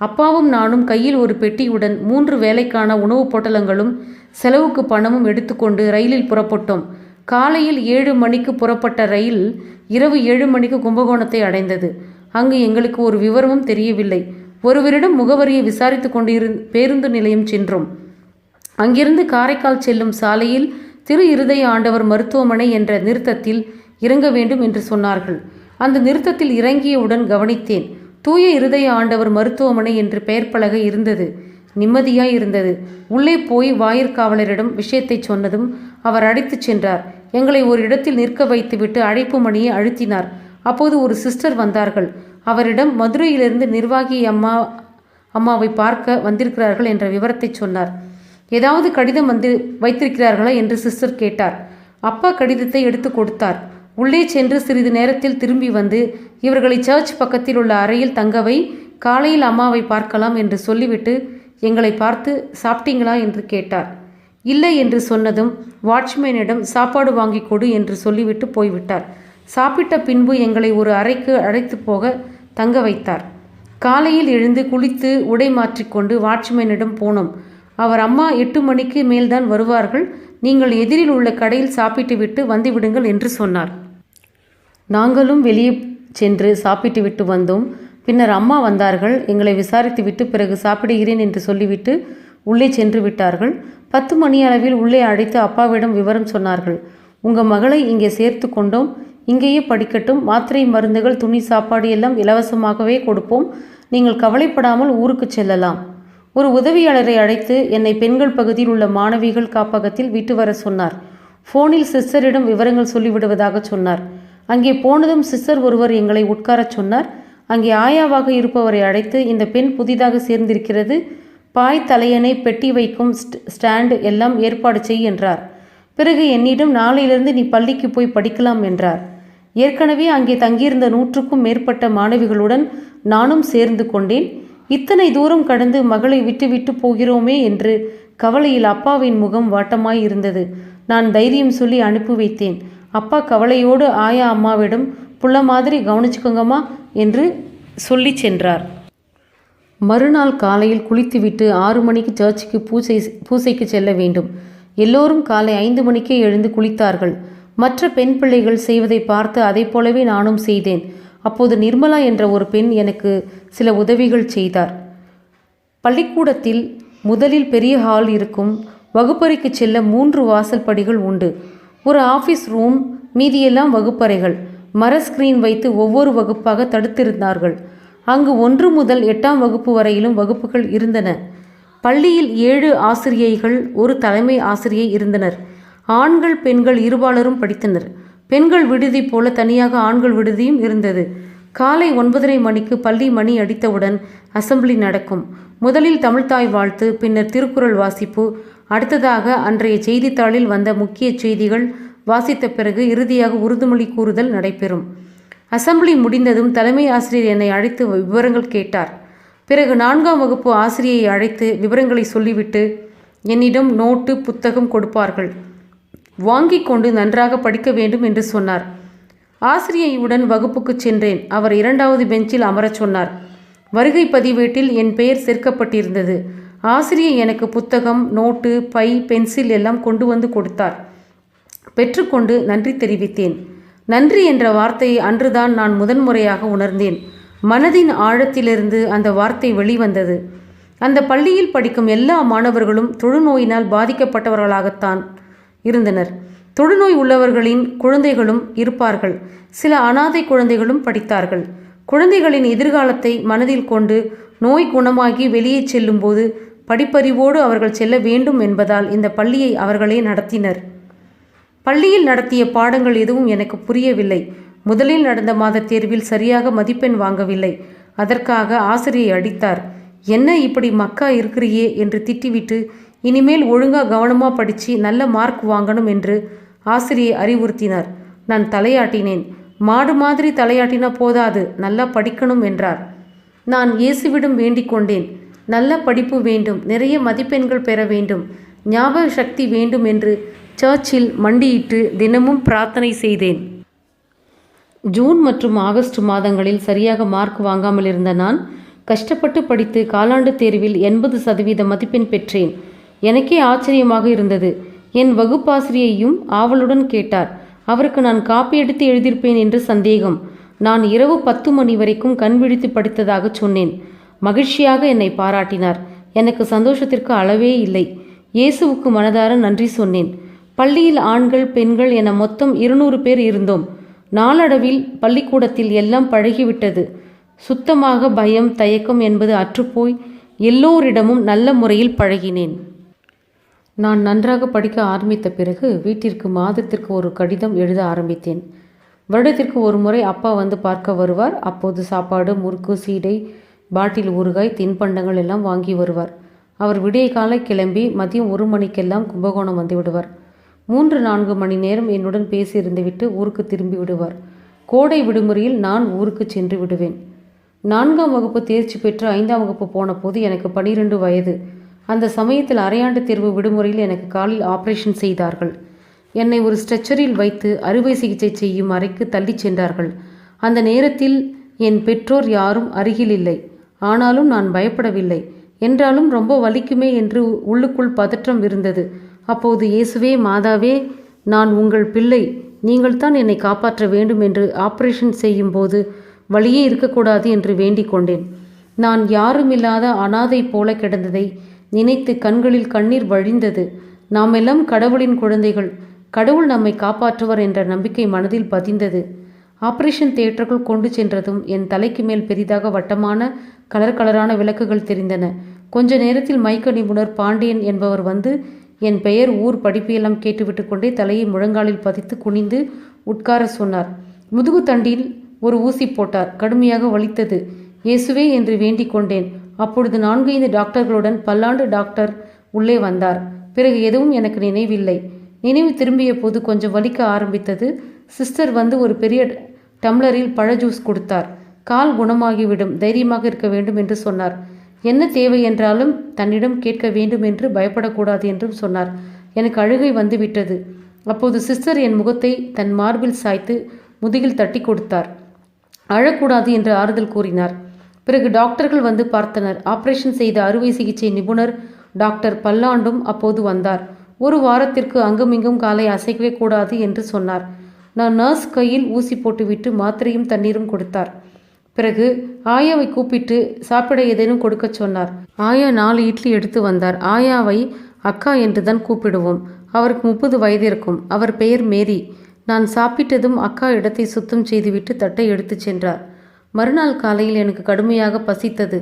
அப்பாவும் நானும் கையில் ஒரு பெட்டியுடன் 3 வேளைக்கான உணவுப் பொட்டலங்களும் செலவுக்கு பணமும் எடுத்துக்கொண்டு ரயிலில் புறப்பட்டோம். காலையில் 7 மணிக்கு புறப்பட்ட ரயில் இரவு 7 மணிக்கு கும்பகோணத்தை அடைந்தது. அங்கு எங்களுக்கு ஒரு விவரமும் தெரியவில்லை. ஒருவரிடம் முகவரியை விசாரித்து கொண்டு பேருந்து நிலையம் சென்றோம். அங்கிருந்து காரைக்கால் செல்லும் சாலையில் திரு இருதய ஆண்டவர் மருத்துவமனை என்ற நிறுத்தத்தில் இறங்க வேண்டும் என்று சொன்னார்கள். அந்த நிறுத்தத்தில் இறங்கியவுடன் கவனித்தேன். தூய இருதய ஆண்டவர் மருத்துவமனை என்று பெயர் பலகை இருந்தது. நிம்மதியாய் இருந்தது. உள்ளே போய் வாயிற்காவலரிடம் விஷயத்தை சொன்னதும் அவர் அழைத்துச் சென்றார். எங்களை ஒரு இடத்தில் நிற்க வைத்துவிட்டு அழைப்பு மணியை அழுத்தினார். அப்போது ஒரு சிஸ்டர் வந்தார்கள். அவரிடம் மதுரையிலிருந்து நிர்வாகி அம்மாவை பார்க்க வந்திருக்கிறார்கள் என்ற விவரத்தை சொன்னார். ஏதாவது கடிதம் வைத்திருக்கிறார்களா என்று சிஸ்டர் கேட்டார். அப்பா கடிதத்தை எடுத்து கொடுத்தார். உள்ளே சென்று சிறிது நேரத்தில் திரும்பி வந்து இவர்களை சர்ச் பக்கத்தில் உள்ள அறையில் தங்கவை, காலையில் அம்மாவை பார்க்கலாம் என்று சொல்லிவிட்டு எங்களை பார்த்து சாப்பிட்டீங்களா என்று கேட்டார். இல்லை என்று சொன்னதும் வாட்ச்மேனிடம் சாப்பாடு வாங்கி கொடு என்று சொல்லிவிட்டு போய்விட்டார். சாப்பிட்ட பின்பு எங்களை ஒரு அறைக்கு அழைத்து போக தங்க வைத்தார். காலையில் எழுந்து குளித்து உடை மாற்றிக்கொண்டு வாட்ச்மேனிடம் போனோம். அவர் அம்மா 8 மணிக்கு மேல்தான் வருவார்கள், நீங்கள் எதிரில் உள்ள கடையில் சாப்பிட்டு விட்டு வந்து விடுங்கள் என்று சொன்னார். நாங்களும் வெளியே சென்று சாப்பிட்டு விட்டு வந்தோம். பின்னர் அம்மா வந்தார்கள். எங்களை விசாரித்து விட்டு பிறகு சாப்பிடுகிறேன் என்று சொல்லிவிட்டு உள்ளே சென்று விட்டார்கள். 10 மணி அளவில் உள்ளே அழைத்து அப்பாவிடம் விவரம் சொன்னார்கள். உங்கள் மகளை இங்கே சேர்த்து கொண்டோம், இங்கேயே படிக்கட்டும், மாத்திரை மருந்துகள் துணி சாப்பாடு எல்லாம் இலவசமாகவே கொடுப்போம், நீங்கள் கவலைப்படாமல் ஊருக்கு செல்லலாம். ஒரு உதவியாளரை அழைத்து என்னை பெண்கள் பகுதியில் உள்ள மாணவிகள் காப்பகத்தில் விட்டு வர சொன்னார். ஃபோனில் சிஸ்டரிடம் விவரங்கள் சொல்லிவிடுவதாக சொன்னார். அங்கே போனதும் சிஸ்டர் ஒருவர் எங்களை உட்காரச் சொன்னார். அங்கே ஆயாவாக இருப்பவரை அழைத்து இந்த பெண் புதிதாக சேர்ந்திருக்கிறது, பாய் தலையணை பெட்டி வைக்கும் ஸ்டாண்டு எல்லாம் ஏற்பாடு செய் என்றார். பிறகு என்னிடம் நாளையிலிருந்து நீ பள்ளிக்கு போய் படிக்கலாம் என்றார். ஏற்கனவே அங்கே தங்கியிருந்த 100க்கும் மேற்பட்ட மாணவிகளுடன் நானும் சேர்ந்து கொண்டேன். இத்தனை தூரம் கடந்து மகளை விட்டு போகிறோமே என்று கவலையில் அப்பாவின் முகம் வாட்டமாய் இருந்தது. நான் தைரியம் சொல்லி அனுப்பி வைத்தேன். அப்பா கவலையோடு ஆயா அம்மாவிடம் புள்ள மாதிரி கவனிச்சுக்கோங்கம்மா என்று சொல்லி சென்றார். மறுநாள் காலையில் குளித்துவிட்டு 6 மணிக்கு சர்ச்சுக்கு பூசைக்கு செல்ல வேண்டும். எல்லோரும் காலை 5 மணிக்கே எழுந்து குளித்தார்கள். மற்ற பெண் பிள்ளைகள் செய்வதை பார்த்து அதை போலவே நானும் செய்தேன். அப்போது நிர்மலா என்ற ஒரு பெண் எனக்கு சில உதவிகள் செய்தார். பள்ளிக்கூடத்தில் முதலில் பெரிய ஹால் இருக்கும். வகுப்பறைக்கு செல்ல 3 வாசல் படிகள் உண்டு. ஒரு ஆஃபீஸ் ரூம், மீதியெல்லாம் வகுப்பறைகள். மர ஸ்கிரீன் வைத்து ஒவ்வொரு வகுப்பாக தடுத்திருந்தார்கள். அங்கு 1 முதல் 8ஆம் வகுப்பு வரையிலும் வகுப்புகள் இருந்தன. பள்ளியில் 7 ஆசிரியைகள், ஒரு தலைமை ஆசிரியை இருந்தனர். ஆண்கள் பெண்கள் இருபாலரும் படித்தனர். பெண்கள் விடுதி போல தனியாக ஆண்கள் விடுதியும் இருந்தது. காலை 9:30 மணிக்கு பள்ளி மணி அடித்தவுடன் அசம்பிளி நடக்கும். முதலில் தமிழ்த்தாய் வாழ்த்து, பின்னர் திருக்குறள் வாசிப்பு, அடுத்ததாக அன்றைய செய்தித்தாளில் வந்த முக்கிய செய்திகள் வாசித்த பிறகு இறுதியாக உறுதிமொழி கூறுதல் நடைபெறும். அசம்பிளி முடிந்ததும் தலைமை ஆசிரியர் என்னை அழைத்து விவரங்கள் கேட்டார். பிறகு 4ஆம் வகுப்பு ஆசிரியை அழைத்து விவரங்களை சொல்லிவிட்டு என்னிடம் நோட்டு புத்தகம் கொடுப்பார்கள். வாங்கி கொண்டு நன்றாக படிக்க வேண்டும் என்று சொன்னார். ஆசிரியையுடன் வகுப்புக்கு சென்றேன். அவர் 2வது பெஞ்சில் அமரச் சொன்னார். வருகை பதிவேட்டில் என் பெயர் சேர்க்கப்பட்டிருந்தது. ஆசிரியை எனக்கு புத்தகம், நோட்டு, பை, பென்சில் எல்லாம் கொண்டு வந்து கொடுத்தார். பெற்றுக்கொண்டு நன்றி தெரிவித்தேன். நன்றி என்ற வார்த்தையை அன்றுதான் நான் முதன்முறையாக உணர்ந்தேன். மனதின் ஆழத்திலிருந்து அந்த வார்த்தை வெளிவந்தது. அந்த பள்ளியில் படிக்கும் எல்லா மாணவர்களும் தொழுநோயினால் பாதிக்கப்பட்டவர்களாகத்தான் இருந்தனர். தொழுநோய் உள்ளவர்களின் குழந்தைகளும் இருப்பார்கள். சில அனாதை குழந்தைகளும் படித்தார்கள். குழந்தைகளின் எதிர்காலத்தை மனதில் கொண்டு நோய் குணமாகி வெளியே செல்லும்போது படிப்பறிவோடு அவர்கள் செல்ல வேண்டும் என்பதால் இந்த பள்ளியை அவர்களே நடத்தினர். பள்ளியில் நடத்திய பாடங்கள் எதுவும் எனக்கு புரியவில்லை. முதலில் நடந்த மாத தேர்வில் சரியாக மதிப்பெண் வாங்கவில்லை. அதற்காக ஆசிரியை அடித்தார். என்ன இப்படி மக்கா இருக்கிறியே என்று திட்டிவிட்டு இனிமேல் ஒழுங்கா கவனமாக படித்து நல்ல மார்க் வாங்கணும் என்று ஆசிரியை அறிவுறுத்தினார். நான் தலையாட்டினேன். மாடு மாதிரி தலையாட்டினா போதாது, நல்லா படிக்கணும் என்றார். நான் இயேசுவிடம் வேண்டிக் கொண்டேன். நல்ல படிப்பு வேண்டும், நிறைய மதிப்பெண்கள் பெற வேண்டும், ஞாபக சக்தி வேண்டும் என்று சர்ச்சில் மண்டியிட்டு தினமும் பிரார்த்தனை செய்தேன். ஜூன் மற்றும் ஆகஸ்ட் மாதங்களில் சரியாக மார்க் வாங்காமல் இருந்த நான் கஷ்டப்பட்டு படித்து காலாண்டு தேர்வில் 80% மதிப்பெண் பெற்றேன். எனக்கே ஆச்சரியமாக இருந்தது. என் வகுப்பாசிரியையும் ஆவலுடன் கேட்டார். அவருக்கு நான் காப்பி எடுத்து எழுதியிருப்பேன் என்று சந்தேகம். நான் இரவு 10 மணி வரைக்கும் கண் விழித்து படித்ததாக சொன்னேன். மகிழ்ச்சியாக என்னை பாராட்டினார். எனக்கு சந்தோஷத்திற்கு அளவே இல்லை. இயேசுவுக்கு மனதார நன்றி சொன்னேன். பள்ளியில் ஆண்கள் பெண்கள் என மொத்தம் 200 பேர் இருந்தோம். நாளடைவில் பள்ளிக்கூடத்தில் எல்லாம் பழகிவிட்டது. சுத்தமாக பயம் தயக்கம் என்பது அற்றுப்போய் எல்லோரிடமும் நல்ல முறையில் பழகினேன். நான் நன்றாக படிக்க ஆரம்பித்த பிறகு வீட்டிற்கு மாதத்திற்கு ஒரு கடிதம் எழுத ஆரம்பித்தேன். வருடத்திற்கு ஒரு முறை அப்பா வந்து பார்க்க வருவார். அப்போது சாப்பாடு, முறுக்கு, சீடை, பாட்டில் ஊறுகாய், தின்பண்டங்கள் எல்லாம் வாங்கி வருவார். அவர் விடிய காலை கிளம்பி மதியம் 1 மணிக்கெல்லாம் கும்பகோணம் வந்து விடுவார். 3-4 மணி நேரம் என்னுடன் பேசி இருந்துவிட்டு ஊருக்கு திரும்பி விடுவார். கோடை விடுமுறையில் நான் ஊருக்கு சென்று விடுவேன். 4ஆம் வகுப்பு தேர்ச்சி பெற்று 5ஆம் வகுப்பு போன போது எனக்கு 12 வயது. அந்த சமயத்தில் அரையாண்டு தேர்வு விடுமுறையில் எனக்கு காலில் ஆபரேஷன் செய்தார்கள். என்னை ஒரு ஸ்ட்ரெச்சரில் வைத்து அறுவை சிகிச்சை செய்யும் அறைக்கு தள்ளி சென்றார்கள். அந்த நேரத்தில் என் பெற்றோர் யாரும் அருகில் இல்லை. ஆனாலும் நான் பயப்படவில்லை. என்றாலும் ரொம்ப வலிக்குமே என்று உள்ளுக்குள் பதற்றம் இருந்தது. அப்போது இயேசுவே மாதாவே, நான் உங்கள் பிள்ளை, நீங்கள்தான் என்னை காப்பாற்ற வேண்டும் என்று ஆபரேஷன் செய்யும் போது வழியே இருக்கக்கூடாது என்று வேண்டிக் கொண்டேன். நான் யாருமில்லாத அனாதை போல கிடந்ததை நினைத்து கண்களில் கண்ணீர் வழிந்தது. நாமெல்லாம் கடவுளின் குழந்தைகள், கடவுள் நம்மை காப்பாற்றுவர் என்ற நம்பிக்கை மனதில் பதிந்தது. ஆபரேஷன் தியேட்டருக்குள் கொண்டு சென்றதும் என் தலைக்கு மேல் பெரிதாக வட்டமான கலரான விளக்குகள் தெரிந்தன. கொஞ்ச நேரத்தில் மயக்க நிபுணர் பாண்டியன் என்பவர் வந்து என் பெயர், ஊர், படிப்பையெல்லாம் கேட்டுவிட்டு கொண்டே தலையை முழங்காலில் பதித்து குனிந்து உட்கார சொன்னார். முதுகு தண்டில் ஒரு ஊசி போட்டார். கடுமையாக வலித்தது. இயேசுவே என்று வேண்டிக் கொண்டேன். அப்பொழுது 4-5 டாக்டர்களுடன் பல்லாண்டு டாக்டர் உள்ளே வந்தார். பிறகு எதுவும் எனக்கு நினைவில்லை. நினைவு திரும்பிய போது கொஞ்சம் வலிக்க ஆரம்பித்தது. சிஸ்டர் வந்து ஒரு பெரிய டம்ளரில் பழ ஜூஸ் கொடுத்தார். கால் குணமாகிவிடும், தைரியமாக இருக்க வேண்டும் என்று சொன்னார். என்ன தேவை என்றாலும் தன்னிடம் கேட்க வேண்டும் என்று பயப்படக்கூடாது என்றும் சொன்னார். எனக்கு அழுகை வந்து விட்டது. அப்போது சிஸ்டர் என் முகத்தை தன் மார்பில் சாய்த்து முதுகில் தட்டி கொடுத்தார். அழக்கூடாது என்று ஆறுதல் கூறினார். பிறகு டாக்டர்கள் வந்து பார்த்தனர். ஆபரேஷன் செய்த அறுவை சிகிச்சை நிபுணர் டாக்டர் பல்லாண்டும் அப்போது வந்தார். 1 வாரத்திற்கு அங்குமிங்கும் காலை அசைக்கவே கூடாது என்று சொன்னார். நான் நர்ஸ் கையில் ஊசி போட்டுவிட்டு மாத்திரையும் தண்ணீரும் கொடுத்தார். பிறகு ஆயாவை கூப்பிட்டு சாப்பிட ஏதேனும் கொடுக்க சொன்னார். ஆயா 4 இட்லி எடுத்து வந்தார். ஆயாவை அக்கா என்று தான் கூப்பிடுவோம். அவருக்கு 30 வயது இருக்கும். அவர் பெயர் மேரி. நான் சாப்பிட்டதும் அக்கா இடத்தை சுத்தம் செய்துவிட்டு தட்டை எடுத்து சென்றார். மறுநாள் காலையில் எனக்கு கடுமையாக பசித்தது.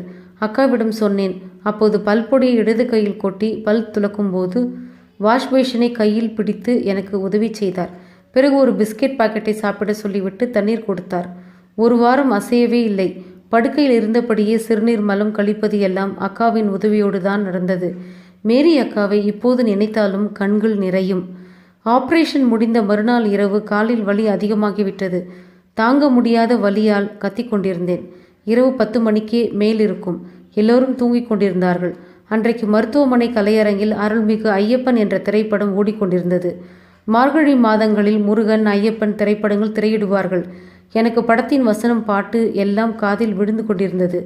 அக்காவிடம் சொன்னேன். அப்போது பல்பொடியை இடது கையில் கொட்டி பல் துலக்கும் போது வாஷ் பேஷனை கையில் பிடித்து எனக்கு உதவி செய்தார். பிறகு ஒரு பிஸ்கெட் பாக்கெட்டை சாப்பிட சொல்லிவிட்டு தண்ணீர் கொடுத்தார். 1 வாரம் அசையவே இல்லை. படுக்கையில் இருந்தபடியே சிறுநீர் மலம் கழிப்பது எல்லாம் அக்காவின் உதவியோடு தான் நடந்தது. மேரி அக்காவை இப்போது நினைத்தாலும் கண்கள் நிறையும். ஆபரேஷன் முடிந்த மறுநாள் இரவு காலில் வலி அதிகமாகிவிட்டது. தாங்க முடியாத வலியால் கத்திக்கொண்டிருந்தேன். இரவு 10 மணிக்கே மேல் இருக்கும். எல்லோரும் தூங்கிக் கொண்டிருந்தார்கள். அன்றைக்கு மருத்துவமனை கலையரங்கில் அருள்மிகு ஐயப்பன் என்ற திரைப்படம் ஓடிக்கொண்டிருந்தது. மார்கழி மாதங்களில் முருகன், ஐயப்பன் திரைப்படங்கள் திரையிடுவார்கள். எனக்கு படத்தின் வசனம், பாட்டு எல்லாம் காதில் விழுந்து கொண்டிருந்தது.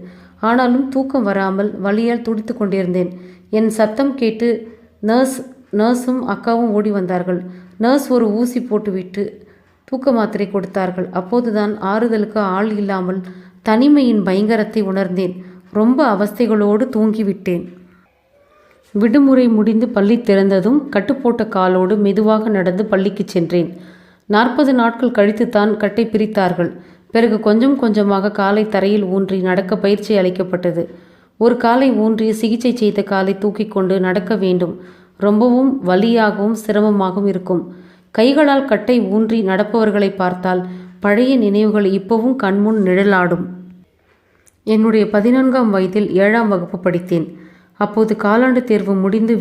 ஆனாலும் தூக்கம் வராமல் வலியால் துடித்து கொண்டிருந்தேன். என் சத்தம் கேட்டு நர்ஸும் அக்காவும் ஓடி வந்தார்கள். நர்ஸ் ஒரு ஊசி போட்டுவிட்டு தூக்க மாத்திரை கொடுத்தார்கள். அப்போதுதான் ஆறுதலுக்கு ஆள் இல்லாமல் தனிமையின் பயங்கரத்தை உணர்ந்தேன். ரொம்ப அவஸ்தைகளோடு தூங்கிவிட்டேன். விடுமுறை முடிந்து பள்ளி திறந்ததும் கட்டுப்போட்ட காலோடு மெதுவாக நடந்து பள்ளிக்கு சென்றேன். 40 நாட்கள் கழித்துத்தான் கட்டை பிரித்தார்கள். பிறகு கொஞ்சம் கொஞ்சமாக காலை தரையில் ஊன்றி நடக்க பயிற்சி அளிக்கப்பட்டது. ஒரு காலை ஊன்றி சிகிச்சை செய்த காலை தூக்கி கொண்டு நடக்க வேண்டும். ரொம்பவும் வலியாகவும் சிரமமாகவும் இருக்கும். கைகளால் கட்டை ஊன்றி நடப்பவர்களை பார்த்தால் பழைய நினைவுகள் இப்பவும் கண்முன் நிழலாடும். என்னுடைய 14ஆம் வயதில் 7ஆம் வகுப்பு படித்தேன். அப்போது காலாண்டு தேர்வு முடிந்து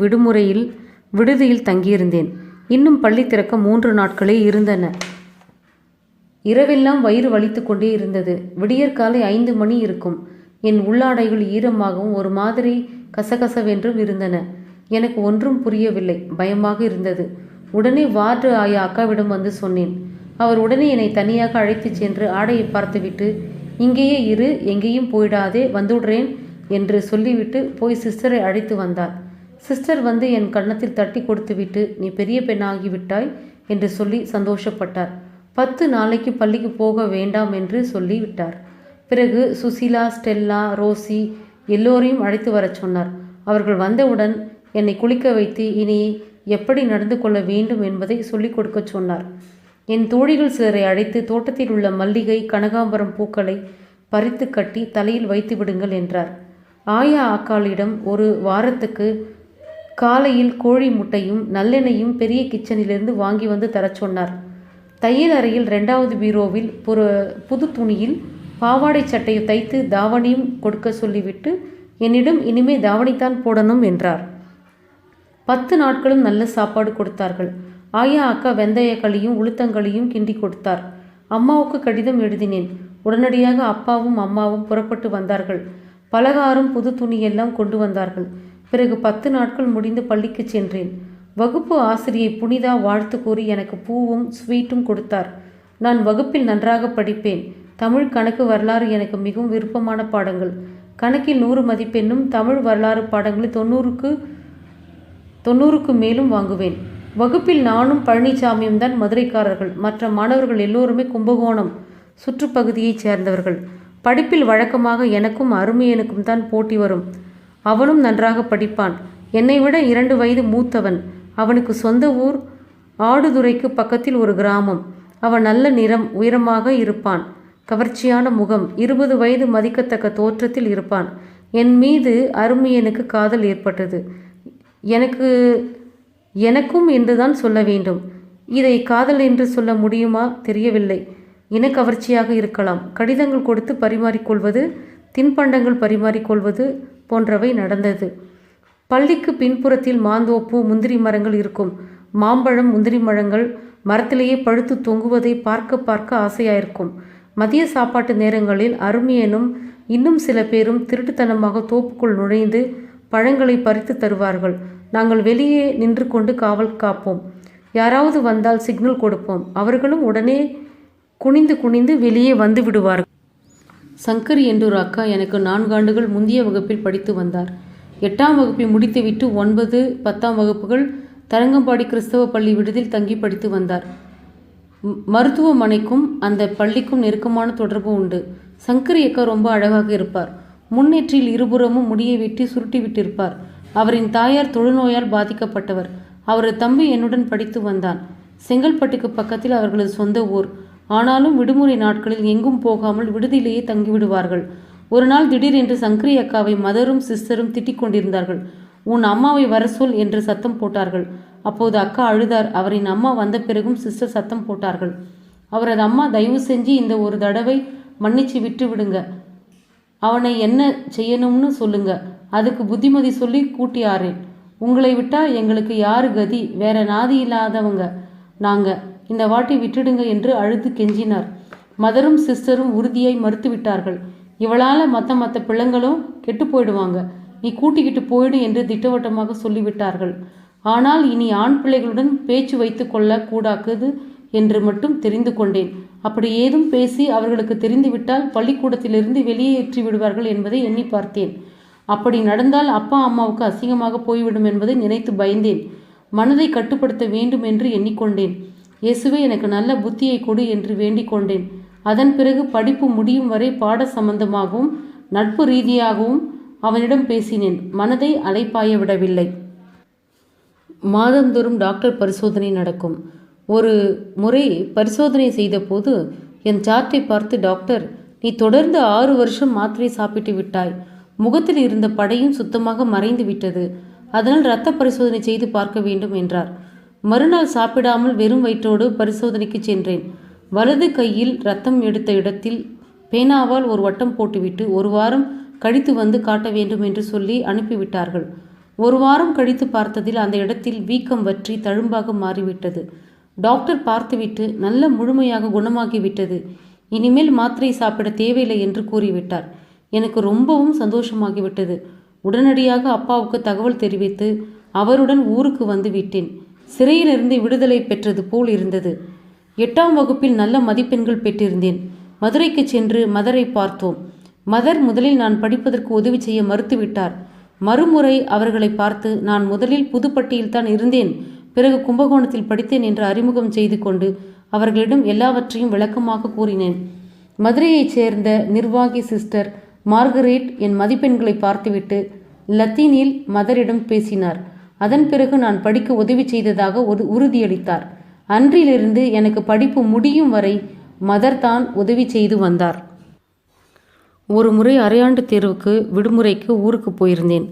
விடுதியில் தங்கியிருந்தேன். இன்னும் பள்ளி திறக்க 3 நாட்களே இருந்தன. இரவெல்லாம் வயிறு வலித்து கொண்டே இருந்தது. விடியற்காலை 5 மணி இருக்கும். என் உள்ளாடைகள் ஈரமாகவும் ஒரு மாதிரி கசகசவென்றும் இருந்தன. எனக்கு ஒன்றும் புரியவில்லை. பயமாக இருந்தது. உடனே வார்டு ஆயா அக்காவிடம் வந்து சொன்னேன். அவர் உடனே என்னை தனியாக அழைத்துச் சென்று ஆடையை பார்த்துவிட்டு, இங்கேயே இரு, எங்கேயும் போயிடாதே, வந்துடுறேன் என்று சொல்லிவிட்டு போய் சிஸ்டரை அழைத்து வந்தார். சிஸ்டர் வந்து என் கன்னத்தில் தட்டி கொடுத்துவிட்டு, நீ பெரிய பெண்ணாகிவிட்டாய் என்று சொல்லி சந்தோஷப்பட்டார். 10 நாளைக்கு பள்ளிக்கு போக வேண்டாம் என்று சொல்லிவிட்டார். பிறகு சுசீலா, ஸ்டெல்லா, ரோசி எல்லோரையும் அழைத்து வரச் சொன்னார். அவர்கள் வந்தவுடன் என்னை குளிக்க வைத்து இனி எப்படி நடந்து கொள்ள வேண்டும் என்பதை சொல்லிக் கொடுக்க சொன்னார். என் தோழிகள் சிலரை அழைத்து தோட்டத்தில் உள்ள மல்லிகை, கனகாம்பரம் பூக்களை பறித்து கட்டி தலையில் வைத்து விடுங்கள் என்றார். ஆயா அக்காளிடம் ஒரு வாரத்துக்கு காலையில் கோழி முட்டையும் நல்லெண்ணெயும் பெரிய கிச்சனிலிருந்து வாங்கி வந்து தரச் சொன்னார். தையல் அறையில் 2வது பீரோவில் புது துணியில் பாவாடை சட்டையை தைத்து தாவணியும் கொடுக்க சொல்லிவிட்டு என்னிடம் இனிமே தாவணித்தான் போடணும் என்றார். 10 நாட்களும் நல்ல சாப்பாடு கொடுத்தார்கள். ஆயா அக்கா வெந்தயக்களியும் உளுத்தங்களியும் கிண்டி கொடுத்தார். அம்மாவுக்கு கடிதம் எழுதினேன். உடனடியாக அப்பாவும் அம்மாவும் புறப்பட்டு வந்தார்கள். பலகாரம், புது துணியெல்லாம் கொண்டு வந்தார்கள். பிறகு 10 நாட்கள் முடிந்து பள்ளிக்கு சென்றேன். வகுப்பு ஆசிரியை புனிதா வாழ்த்து கூறி எனக்கு பூவும் ஸ்வீட்டும் கொடுத்தார். நான் வகுப்பில் நன்றாக படிப்பேன். தமிழ், கணக்கு, வரலாறு எனக்கு மிகவும் விருப்பமான பாடங்கள். கணக்கில் 100 மதிப்பெண்ணும் தமிழ் வரலாறு பாடங்களில் 90க்கு மேலும் வாங்குவேன். வகுப்பில் நானும் பழனிசாமியும் தான் மதுரைக்காரர்கள். மற்ற மாணவர்கள் எல்லோருமே கும்பகோணம் சுற்றுப்பகுதியைச் சேர்ந்தவர்கள். படிப்பில் வழக்கமாக எனக்கும் அருமையனுக்கும் தான் போட்டி வரும். அவனும் நன்றாக படிப்பான். என்னை விட 2 வயது மூத்தவன். அவனுக்கு சொந்த ஊர் ஆடுதுறைக்கு பக்கத்தில் ஒரு கிராமம். அவன் நல்ல நிறம், உயரமாக இருப்பான். கவர்ச்சியான முகம், 20 வயது மதிக்கத்தக்க தோற்றத்தில் இருப்பான். என் மீது அருமையனுக்கு காதல் ஏற்பட்டது. எனக்கும் என்றுதான் சொல்ல வேண்டும். இதை காதல் என்று சொல்ல முடியுமா தெரியவில்லை. இனக்கவர்ச்சியாக இருக்கலாம். கடிதங்கள் கொடுத்து பரிமாறிக்கொள்வது, தின்பண்டங்கள் பரிமாறிக்கொள்வது போன்றவை நடந்தது. பள்ளிக்கு பின்புறத்தில் மாந்தோப்பு, முந்திரி மரங்கள் இருக்கும். மாம்பழம், முந்திரி மரங்கள் மரத்திலேயே பழுத்து தொங்குவதை பார்க்க ஆசையாயிருக்கும். மதிய சாப்பாட்டு நேரங்களில் அருமையனும் இன்னும் சில பேரும் திருட்டுத்தனமாக தோப்புக்குள் நுழைந்து பழங்களை பறித்து தருவார்கள். நாங்கள் வெளியே நின்று கொண்டு காவல் காப்போம். யாராவது வந்தால் சிக்னல் கொடுப்போம். அவர்களும் உடனே குனிந்து வெளியே வந்து விடுவார்கள். சங்கரி என்றொரு அக்கா எனக்கு 4 ஆண்டுகள் முந்தைய வகுப்பில் படித்து வந்தார். 8ஆம் வகுப்பை முடித்துவிட்டு 9, 10ஆம் வகுப்புகள் தரங்கம்பாடி கிறிஸ்தவ பள்ளி விடுதியில் தங்கி படித்து வந்தார். மருத்துவமனைக்கும் அந்த பள்ளிக்கும் நெருக்கமான தொடர்பு உண்டு. சங்கரி அக்கா ரொம்ப அழகாக இருப்பார். முன்னேற்றில் இருபுறமும் முடியை வெட்டி சுருட்டி விட்டிருப்பார். அவரின் தாயார் தொழுநோயால் பாதிக்கப்பட்டவர். அவரது தம்பி என்னுடன் படித்து வந்தான். செங்கல்பட்டுக்கு பக்கத்தில் அவர்களது சொந்த ஊர். ஆனாலும் விடுமுறை நாட்களில் எங்கும் போகாமல் விடுதியிலேயே தங்கிவிடுவார்கள். ஒரு நாள் திடீரென்று சங்கரி அக்காவை மதரும் சிஸ்டரும் திட்டிக் கொண்டிருந்தார்கள். உன் அம்மாவை வர சொல் என்று சத்தம் போட்டார்கள். அப்போது அக்கா அழுதார். அவரின் அம்மா வந்த பிறகும் சிஸ்டர் சத்தம் போட்டார்கள். அவரது அம்மா, தயவு செஞ்சு இந்த ஒரு தடவை மன்னிச்சு விட்டு விடுங்க, அவனை என்ன செய்யணும்னு சொல்லுங்க, அதுக்கு புத்திமதி சொல்லி கூட்டியாரேன். உங்களை விட்டா எங்களுக்கு யாரு கதி, வேற நாதி இல்லாதவங்க நாங்க, இந்த வாட்டி விட்டுடுங்க என்று அழுது கெஞ்சினார். மதரும் சிஸ்டரும் உறுதியாய் மறுத்து விட்டார்கள். இவளால் மற்ற பிள்ளைங்களும் கெட்டு போயிடுவாங்க, நீ கூட்டிக்கிட்டு போயிடு என்று திட்டவட்டமாக சொல்லிவிட்டார்கள். ஆனால் இனி ஆண் பிள்ளைகளுடன் பேச்சு வைத்து கொள்ள கூடாக்குது என்று மட்டும் தெரிந்து கொண்டேன். அப்படி ஏதும் பேசி அவர்களுக்கு தெரிந்துவிட்டால் பள்ளிக்கூடத்திலிருந்து வெளியேற்றி விடுவார்கள் என்பதை எண்ணி பார்த்தேன். அப்படி நடந்தால் அப்பா அம்மாவுக்கு அசிங்கமாக போய்விடும் என்பதை நினைத்து பயந்தேன். மனதை கட்டுப்படுத்த வேண்டும் என்று எண்ணிக்கொண்டேன். இயேசுவே எனக்கு நல்ல புத்தியை கொடு என்று வேண்டிக் கொண்டேன். அதன் பிறகு படிப்பு முடியும் வரை பாட சம்பந்தமாகவும் நட்பு ரீதியாகவும் அவனிடம் பேசினேன். மனதை அலைப்பாய விடவில்லை. மாதந்தோறும் டாக்டர் பரிசோதனை நடக்கும். ஒரு முறை பரிசோதனை செய்தபோது என் சார்ட்டை பார்த்து, டாக்டர், நீ தொடர்ந்து 6 வருஷம் மாத்திரை சாப்பிட்டு விட்டாய். முகத்தில் இருந்த படையும் சுத்தமாக மறைந்து விட்டது. அதனால் இரத்த பரிசோதனை செய்து பார்க்க வேண்டும் என்றார். மறுநாள் சாப்பிடாமல் வெறும் வயிற்றோடு பரிசோதனைக்கு சென்றேன். வலது கையில் இரத்தம் எடுத்த இடத்தில் பேனாவால் ஒரு வட்டம் போட்டுவிட்டு 1 வாரம் கழித்து வந்து காட்ட வேண்டும் என்று சொல்லி அனுப்பிவிட்டார்கள். 1 வாரம் கழித்து பார்த்ததில் அந்த இடத்தில் வீக்கம் வற்றி தழும்பாக மாறிவிட்டது. டாக்டர் பார்த்துவிட்டு, நல்ல முழுமையாக குணமாகிவிட்டது, இனிமேல் மாத்திரை சாப்பிட தேவையில்லை என்று கூறிவிட்டார். எனக்கு ரொம்பவும் சந்தோஷமாகிவிட்டது. உடனடியாக அப்பாவுக்கு தகவல் தெரிவித்து அவருடன் ஊருக்கு வந்து விட்டேன். சிறையிலிருந்து விடுதலை பெற்றது போல் இருந்தது. 8ஆம் வகுப்பில் நல்ல மதிப்பெண்கள் பெற்றிருந்தேன். மதுரைக்கு சென்று மதரை பார்த்தோம். மதர் முதலில் நான் படிப்பதற்கு உதவி செய்ய மறுத்துவிட்டார். மறுமுறை அவர்களை பார்த்து, நான் முதலில் புதுப்பட்டியில்தான் இருந்தேன், பிறகு கும்பகோணத்தில் படித்தேன் என்று அறிமுகம் செய்து கொண்டு அவர்களிடம் எல்லாவற்றையும் விளக்கமாக கூறினேன். மதுரையைச் சேர்ந்த நிர்வாகி சிஸ்டர் மார்கரேட் என் மதிப்பெண்களை பார்த்துவிட்டு லத்தீனில் மதரிடம் பேசினார். அதன் பிறகு நான் படிக்க உதவி செய்ததாக உறுதியளித்தார். அன்றிலிருந்து எனக்கு படிப்பு முடியும் வரை மதர் தான் உதவி செய்து வந்தார். ஒரு முறை அரையாண்டு தேர்வுக்கு விடுமுறைக்கு ஊருக்கு போயிருந்தேன்.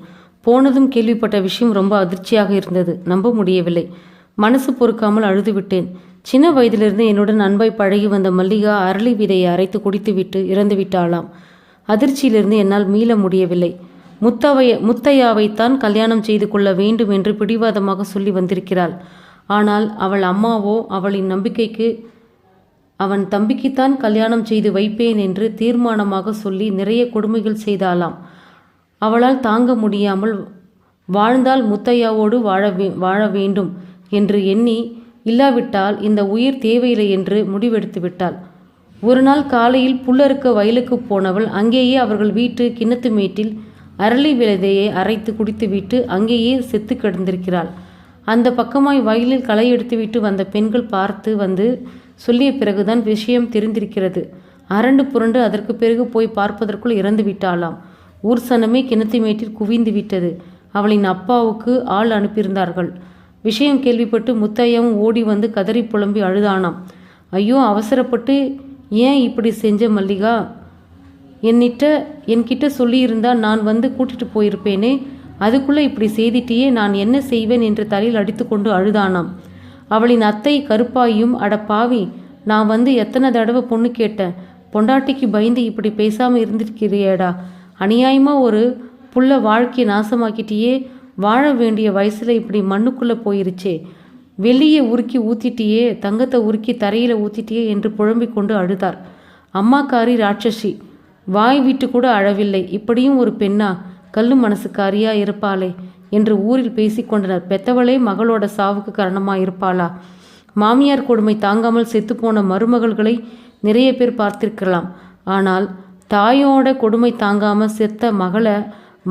போனதும் கேள்விப்பட்ட விஷயம் ரொம்ப அதிர்ச்சியாக இருந்தது. நம்ப முடியவில்லை. மனசு பொறுக்காமல் அழுதுவிட்டேன். சின்ன வயதிலிருந்து என்னுடன் அன்பாய் பழகி வந்த மல்லிகா அரளி விதையை அரைத்து குடித்துவிட்டு இறந்து விட்டாளாம். அதிர்ச்சியிலிருந்து என்னால் மீள முடியவில்லை. முத்தையாவைத்தான் கல்யாணம் செய்து கொள்ள வேண்டும் என்று பிடிவாதமாக சொல்லி வந்திருக்கிறாள். ஆனால் அவள் அம்மாவோ அவளின் நம்பிக்கைக்கு அவன் தம்பிக்குத்தான் கல்யாணம் செய்து வைப்பேன் என்று தீர்மானமாக சொல்லி நிறைய கொடுமைகள் செய்தாளாம். அவளால் தாங்க முடியாமல் வாழ்ந்தால் முத்தையாவோடு வாழ வேண்டும் என்று எண்ணி, இல்லாவிட்டால் இந்த உயிர் தேவையில்லை என்று முடிவெடுத்து விட்டாள். ஒரு நாள் காலையில் புல்லறுக்க வயலுக்கு போனவள் அங்கேயே அவர்கள் வீட்டு கிணத்து மேட்டில் அரளி விதையை அரைத்து குடித்துவிட்டு அங்கேயே செத்து கிடந்திருக்கிறாள். அந்த பக்கமாய் வயலில் களை எடுத்துவிட்டு வந்த பெண்கள் பார்த்து வந்து சொல்லிய பிறகுதான் விஷயம் தெரிந்திருக்கிறது. அரண்டு புரண்டு அதற்கு பிறகு போய் பார்ப்பதற்குள் இறந்து விட்டாளாம். ஊர் சனமே கிணத்து மேட்டில் குவிந்து விட்டது. அவளின் அப்பாவுக்கு ஆள் அனுப்பியிருந்தார்கள். விஷயம் கேள்விப்பட்டு முத்தையாவும் ஓடி வந்து கதறி புலம்பி அழுதானாம். ஐயோ, அவசரப்பட்டு ஏன் இப்படி செஞ்ச மல்லிகா? என்கிட்ட சொல்லியிருந்தா நான் வந்து கூட்டிட்டு போயிருப்பேனே, அதுக்குள்ளே இப்படி செய்திட்டியே, நான் என்ன செய்வேன் என்று தலையில் அடித்து கொண்டு அழுதானாம். அவளின் அத்தை கருப்பாயும், அட பாவி, நான் வந்து எத்தனை தடவை பொண்ணு கேட்டேன், பொண்டாட்டிக்கு பயந்து இப்படி பேசாமல் இருந்திருக்கிறியேடா, அநியாயமாக ஒரு புள்ள வாழ்க்கையை நாசமாக்கிட்டியே, வாழ வேண்டிய வயசில் இப்படி மண்ணுக்குள்ளே போயிருச்சே, வெள்ளியை உருக்கி ஊற்றிட்டியே, தங்கத்தை உருக்கி தரையில் ஊற்றிட்டியே என்று புழம்பிக் கொண்டு அழுதார். அம்மாக்காரி ராட்சசி, வாய் விட்டு கூட அழவில்லை, இப்படியும் ஒரு பெண்ணா, கல்லு மனசுக்காரியா இருப்பாளே என்று ஊரில் பேசிக்கொண்டனர். பெத்தவளே மகளோட சாவுக்கு காரணமாக இருப்பாளா? மாமியார் கொடுமை தாங்காமல் செத்துப்போன மருமகள்களை நிறைய பேர் பார்த்திருக்கலாம். ஆனால் தாயோட கொடுமை தாங்காமல் செத்த மகளை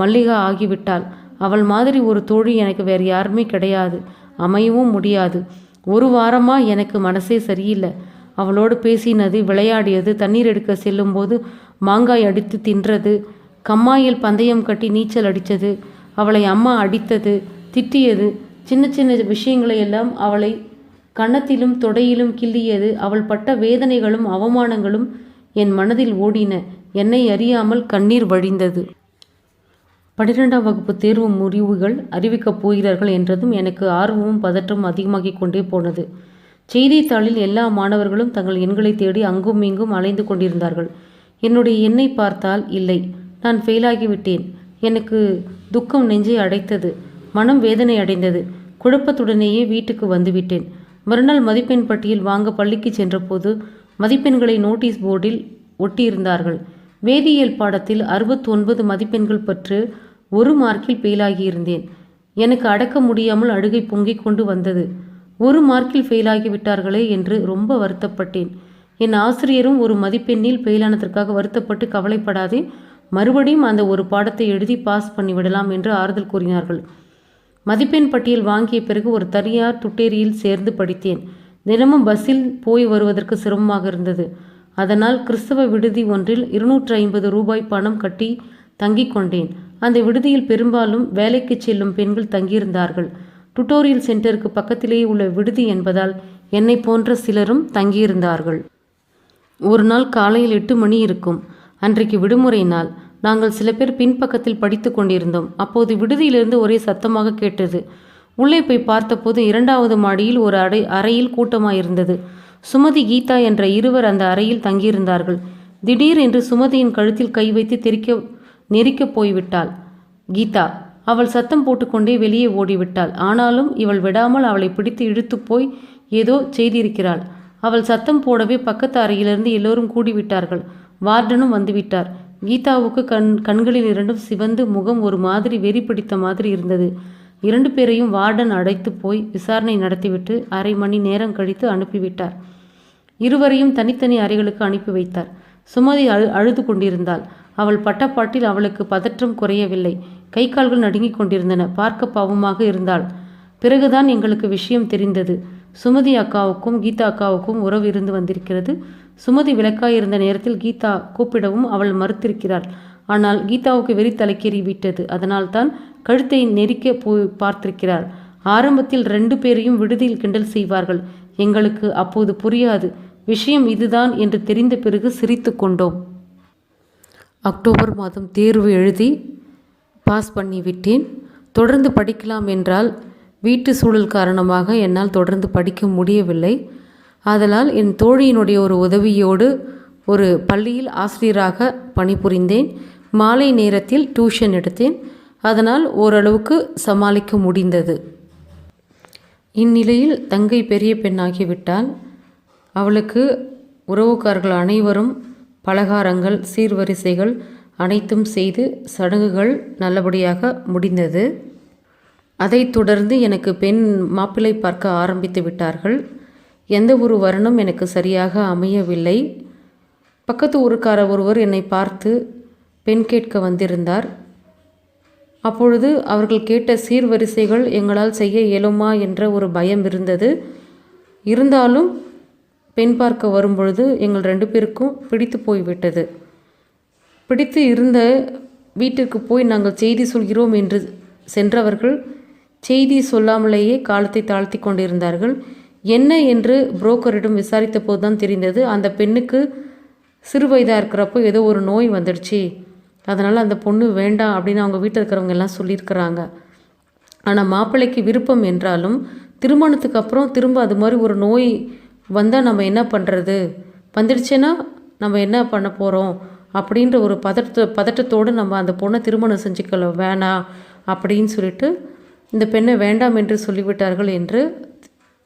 மல்லிகா ஆகிவிட்டாள். அவள் மாதிரி ஒரு தோழி எனக்கு வேறு யாருமே கிடையாது, அமையவும் முடியாது. 1 வாரமாக எனக்கு மனசே சரியில்லை. அவளோடு பேசினது, விளையாடியது, தண்ணீர் எடுக்க செல்லும்போது மாங்காய் அடித்து தின்றது, கம்மாயில் பந்தயம் கட்டி நீச்சல் அடித்தது, அவளை அம்மா அடித்தது, திட்டியது, சின்ன சின்ன விஷயங்களை எல்லாம் அவளை கன்னத்திலும் தொடையிலும் கிள்ளியது, அவள் பட்ட வேதனைகளும் அவமானங்களும் என் மனதில் ஓடின. என்னை அறியாமல் கண்ணீர் வழிந்தது. 12ஆம் வகுப்பு தேர்வு முடிவுகள் அறிவிக்கப் போகிறார்கள் என்றதும் எனக்கு ஆர்வமும் பதற்றமும் அதிகமாகிக் கொண்டே போனது. செய்தித்தாளில் எல்லா மாணவர்களும் தங்கள் எண்களை தேடி அங்கும் இங்கும் அலைந்து கொண்டிருந்தார்கள். என்னுடைய எண்ணை பார்த்தால் இல்லை, நான் ஃபெயிலாகிவிட்டேன். எனக்கு துக்கம் நெஞ்சை அடைத்தது, மனம் வேதனை அடைந்தது. குழப்பத்துடனேயே வீட்டுக்கு வந்துவிட்டேன். மறுநாள் மதிப்பெண் பட்டியல் வாங்க பள்ளிக்கு சென்றபோது மதிப்பெண்களை நோட்டீஸ் போர்டில் ஒட்டியிருந்தார்கள். வேதியியல் பாடத்தில் 69 மதிப்பெண்கள் பெற்று 1 மார்க்கில் ஃபெயிலாகியிருந்தேன். எனக்கு அடக்க முடியாமல் அழுகை பொங்கிக் கொண்டு வந்தது. 1 மார்க்கில் ஃபெயிலாகி விட்டார்களே என்று ரொம்ப வருத்தப்பட்டேன். என் ஆசிரியரும் 1 மதிப்பெண்ணில் ஃபெயிலானதற்காக வருத்தப்பட்டு கவலைப்படாதே, மறுபடியும் அந்த ஒரு பாடத்தை எழுதி பாஸ் பண்ணிவிடலாம் என்று ஆறுதல் கூறினார்கள். மதிப்பெண் பட்டியல் வாங்கிய பிறகு ஒரு தனியார் துட்டேரியில் சேர்ந்து படித்தேன். தினமும் பஸ்ஸில் போய் வருவதற்கு சிரமமாக இருந்தது. அதனால் கிறிஸ்தவ விடுதி ஒன்றில் 250 ரூபாய் பணம் கட்டி தங்கிக் கொண்டேன். அந்த விடுதியில் பெரும்பாலும் வேலைக்கு செல்லும் பெண்கள் தங்கியிருந்தார்கள். டுட்டோரியல் சென்டருக்கு பக்கத்திலேயே உள்ள விடுதி என்பதால் என்னை போன்ற சிலரும் தங்கியிருந்தார்கள். ஒரு நாள் காலையில் 8 மணி இருக்கும். அன்றைக்கு விடுமுறை நாள். நாங்கள் சில பேர் பின்பக்கத்தில் படித்து கொண்டிருந்தோம். அப்போது விடுதியிலிருந்து ஒரே சத்தமாக கேட்டது. உள்ளே போய் பார்த்தபோது 2வது மாடியில் ஒரு அறையில் கூட்டமாயிருந்தது. சுமதி, கீதா என்ற இருவர் அந்த அறையில் தங்கியிருந்தார்கள். திடீரென்று சுமதியின் கழுத்தில் கை வைத்து நெரிக்கப் போய்விட்டாள் கீதா. அவள் சத்தம் போட்டுக்கொண்டே வெளியே ஓடிவிட்டாள். ஆனாலும் இவள் விடாமல் அவளை பிடித்து இழுத்து போய் ஏதோ செய்திருக்கிறாள். அவள் சத்தம் போடவே பக்கத்து அறையிலிருந்து எல்லோரும் கூடிவிட்டார்கள். வார்டனும் வந்துவிட்டார். கீதாவுக்கு கண்களில் இரண்டும் சிவந்து முகம் ஒரு மாதிரி வெறி பிடித்த மாதிரி இருந்தது. 2 பேரையும் வார்டன் அழைத்து போய் விசாரணை நடத்திவிட்டு அரை மணி நேரம் கழித்து அனுப்பிவிட்டார். இருவரையும் தனித்தனி அறைகளுக்கு அனுப்பி வைத்தார். சுமதி அழுது கொண்டிருந்தாள். அவள் பட்டப்பாட்டில் அவளுக்கு பதற்றம் குறையவில்லை. கை கால்கள் நடுங்கிக் கொண்டிருந்தன. பார்க்க பாவமாக இருந்தாள். பிறகுதான் எங்களுக்கு விஷயம் தெரிந்தது. சுமதி அக்காவுக்கும் கீதா அக்காவுக்கும் உறவு இருந்து வந்திருக்கிறது. சுமதி விளக்காயிருந்த நேரத்தில் கீதா கூப்பிடவும் அவள் மறுத்திருக்கிறாள். ஆனால் கீதாவுக்கு வெறி தலைக்கேறி விட்டது. அதனால்தான் கழுத்தை நெரிக்க போய் பார்த்திருக்கிறாள். ஆரம்பத்தில் 2 பேரையும் விடுதியில் கிண்டல் செய்வார்கள். எங்களுக்கு அப்போது புரியாது. விஷயம் இதுதான் என்று தெரிந்த பிறகு சிரித்து கொண்டோம். அக்டோபர் மாதம் தேர்வு எழுதி பாஸ் பண்ணிவிட்டேன். தொடர்ந்து படிக்கலாம் என்றால் வீட்டு சூழல் காரணமாக என்னால் தொடர்ந்து படிக்க முடியவில்லை. ஆதலால் என் தோழியினுடைய ஒரு உதவியோடு ஒரு பள்ளியில் ஆசிரியராக பணிபுரிந்தேன். மாலை நேரத்தில் டியூஷன் எடுத்தேன். அதனால் ஓரளவுக்கு சமாளிக்க முடிந்தது. இந்நிலையில் தங்கை பெரிய பெண்ணாகிவிட்டால் அவளுக்கு உறவுக்காரர்கள் அனைவரும் பலகாரங்கள், சீர்வரிசைகள் அனைத்தும் செய்து சடங்குகள் நல்லபடியாக முடிந்தது. அதைத் தொடர்ந்து எனக்கு பெண் மாப்பிள்ளை பார்க்க ஆரம்பித்து விட்டார்கள். எந்த ஒரு வரனும் எனக்கு சரியாக அமையவில்லை. பக்கத்து ஊருக்கார ஒருவர் என்னை பார்த்து பெண் கேட்க வந்திருந்தார். அப்பொழுது அவர்கள் கேட்ட சீர்வரிசைகள் எங்களால் செய்ய இயலுமா என்ற ஒரு பயம் இருந்தது. இருந்தாலும் பெண் பார்க்க வரும்பொழுது எங்கள் 2 பேருக்கும் பிடித்து போய்விட்டது. பிடித்து இருந்த வீட்டிற்கு போய் நாங்கள் செய்தி சொல்கிறோம் என்று சென்றவர்கள் செய்தி சொல்லாமலேயே காலத்தை தாழ்த்தி கொண்டிருந்தார்கள். என்ன என்று புரோக்கரிடம் விசாரித்த போது தான் தெரிந்தது, அந்த பெண்ணுக்கு சிறு வயதாக இருக்கிறப்போ ஏதோ ஒரு நோய் வந்துடுச்சு, அதனால் அந்த பொண்ணு வேண்டாம் அப்படின்னு அவங்க வீட்டில் இருக்கிறவங்க எல்லாம் சொல்லியிருக்கிறாங்க. ஆனால் மாப்பிள்ளைக்கு விருப்பம் என்றாலும் திருமணத்துக்கு அப்புறம் திரும்ப அது மாதிரி ஒரு நோய் வந்தால் நம்ம என்ன பண்ணுறது, வந்துடுச்சுன்னா நம்ம என்ன பண்ண போகிறோம் அப்படின்ற ஒரு பதட்டத்தோடு நம்ம அந்த பொண்ணை திருமணம் செஞ்சுக்கல வேணாம் அப்படின்னு சொல்லிட்டு இந்த பெண்ணை வேண்டாம் என்று சொல்லிவிட்டார்கள் என்று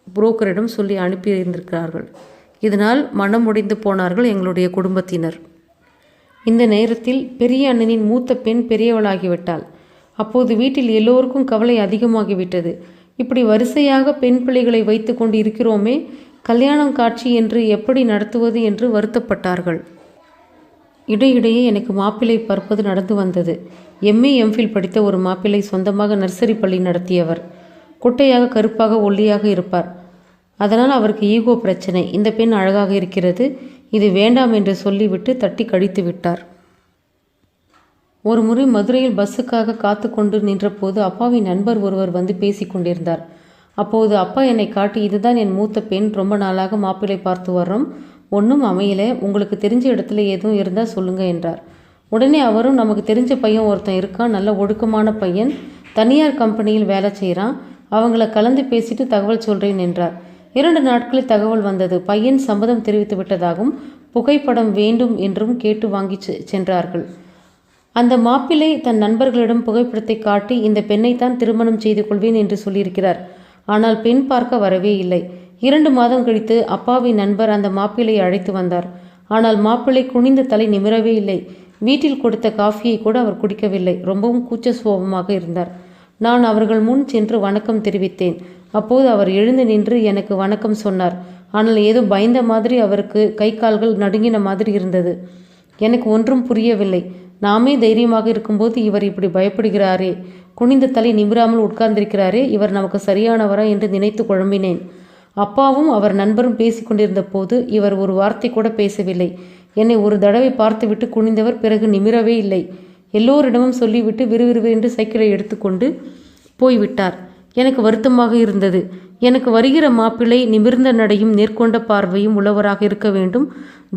புரோக்கரிடம் சொல்லி அனுப்பியிருந்திருக்கிறார்கள். இதனால் மனம் முடிந்து போனார்கள் எங்களுடைய குடும்பத்தினர். இந்த நேரத்தில் பெரிய அண்ணனின் மூத்த பெண் பெரியவளாகிவிட்டாள். அப்போது வீட்டில் எல்லோருக்கும் கவலை அதிகமாகிவிட்டது. இப்படி வரிசையாக பெண் பிள்ளைகளை வைத்து கொண்டு இருக்கிறோமே, கல்யாணம் காட்சி என்று எப்படி நடத்துவது என்று வருத்தப்பட்டார்கள். இடையிடையே எனக்கு மாப்பிள்ளை பார்ப்பது நடந்து வந்தது. MA MPhil படித்த ஒரு மாப்பிள்ளை சொந்தமாக நர்சரி பள்ளி நடத்தியவர். குட்டையாக கருப்பாக ஒல்லியாக இருப்பார். அதனால் அவருக்கு ஈகோ பிரச்சனை. இந்த பெண் அழகாக இருக்கிறது, இது வேண்டாம் என்று சொல்லிவிட்டு தட்டி கழித்து விட்டார். ஒரு முறை மதுரையில் பஸ்ஸுக்காக காத்து கொண்டு நின்றபோது அப்பாவின் நண்பர் ஒருவர் வந்து பேசி கொண்டிருந்தார். அப்போது அப்பா என்னை காட்டி, இதுதான் என் மூத்த பெண், ரொம்ப நாளாக மாப்பிள்ளை பார்த்து வர்றோம், ஒன்றும் அமையலை, உங்களுக்கு தெரிஞ்ச இடத்துல எதுவும் இருந்தால் சொல்லுங்க என்றார். உடனே அவரும், நமக்கு தெரிஞ்ச பையன் ஒருத்தன் இருக்கான், நல்ல ஒடுக்கமான பையன், தனியார் கம்பெனியில் வேலை செய்கிறான், அவங்கள கலந்து பேசிட்டு தகவல் சொல்கிறேன் என்றார். 2 நாட்களில் தகவல் வந்தது. பையன் சம்மதம் தெரிவித்து விட்டதாகவும் புகைப்படம் வேண்டும் என்றும் கேட்டு வாங்கி சென்றார்கள். அந்த மாப்பிள்ளை தன் நண்பர்களிடம் புகைப்படத்தை காட்டி, இந்த பெண்ணைத்தான் திருமணம் செய்து கொள்வேன் என்று சொல்லியிருக்கிறார். ஆனால் பெண் பார்க்க வரவே இல்லை. 2 மாதம் கழித்து அப்பாவின் நண்பர் அந்த மாப்பிள்ளையை அழைத்து வந்தார். ஆனால் மாப்பிள்ளை குனிந்த தலை நிமிரவே இல்லை. வீட்டில் கொடுத்த காஃபியை கூட அவர் குடிக்கவில்லை. ரொம்பவும் கூச்ச சுபாவமாக இருந்தார். நான் அவர்கள் முன் சென்று வணக்கம் தெரிவித்தேன். அப்போது அவர் எழுந்து நின்று எனக்கு வணக்கம் சொன்னார். ஆனால் ஏதோ பயந்த மாதிரி அவருக்கு கை கால்கள் நடுங்கின மாதிரி இருந்தது. எனக்கு ஒன்றும் புரியவில்லை. நாமே தைரியமாக இருக்கும்போது இவர் இப்படி பயப்படுகிறாரே, குனிந்த தலை நிமிராமல் உட்கார்ந்திருக்கிறாரே, இவர் நமக்கு சரியானவரா என்று நினைத்து குழம்பினேன். அப்பாவும் அவர் நண்பரும் பேசிக்கொண்டிருந்த போது இவர் ஒரு வார்த்தை கூட பேசவில்லை. என்னை ஒரு தடவை பார்த்துவிட்டு குனிந்தவர் பிறகு நிமிரவே இல்லை. எல்லோரிடமும் சொல்லிவிட்டு விறுவிறுவென்று சைக்கிளை எடுத்துக்கொண்டு போய்விட்டார். எனக்கு வருத்தமாக இருந்தது. எனக்கு வருகிற மாப்பிள்ளை நிமிர்ந்த நடையும் நேர்கொண்ட பார்வையும் உள்ளவராக இருக்க வேண்டும்.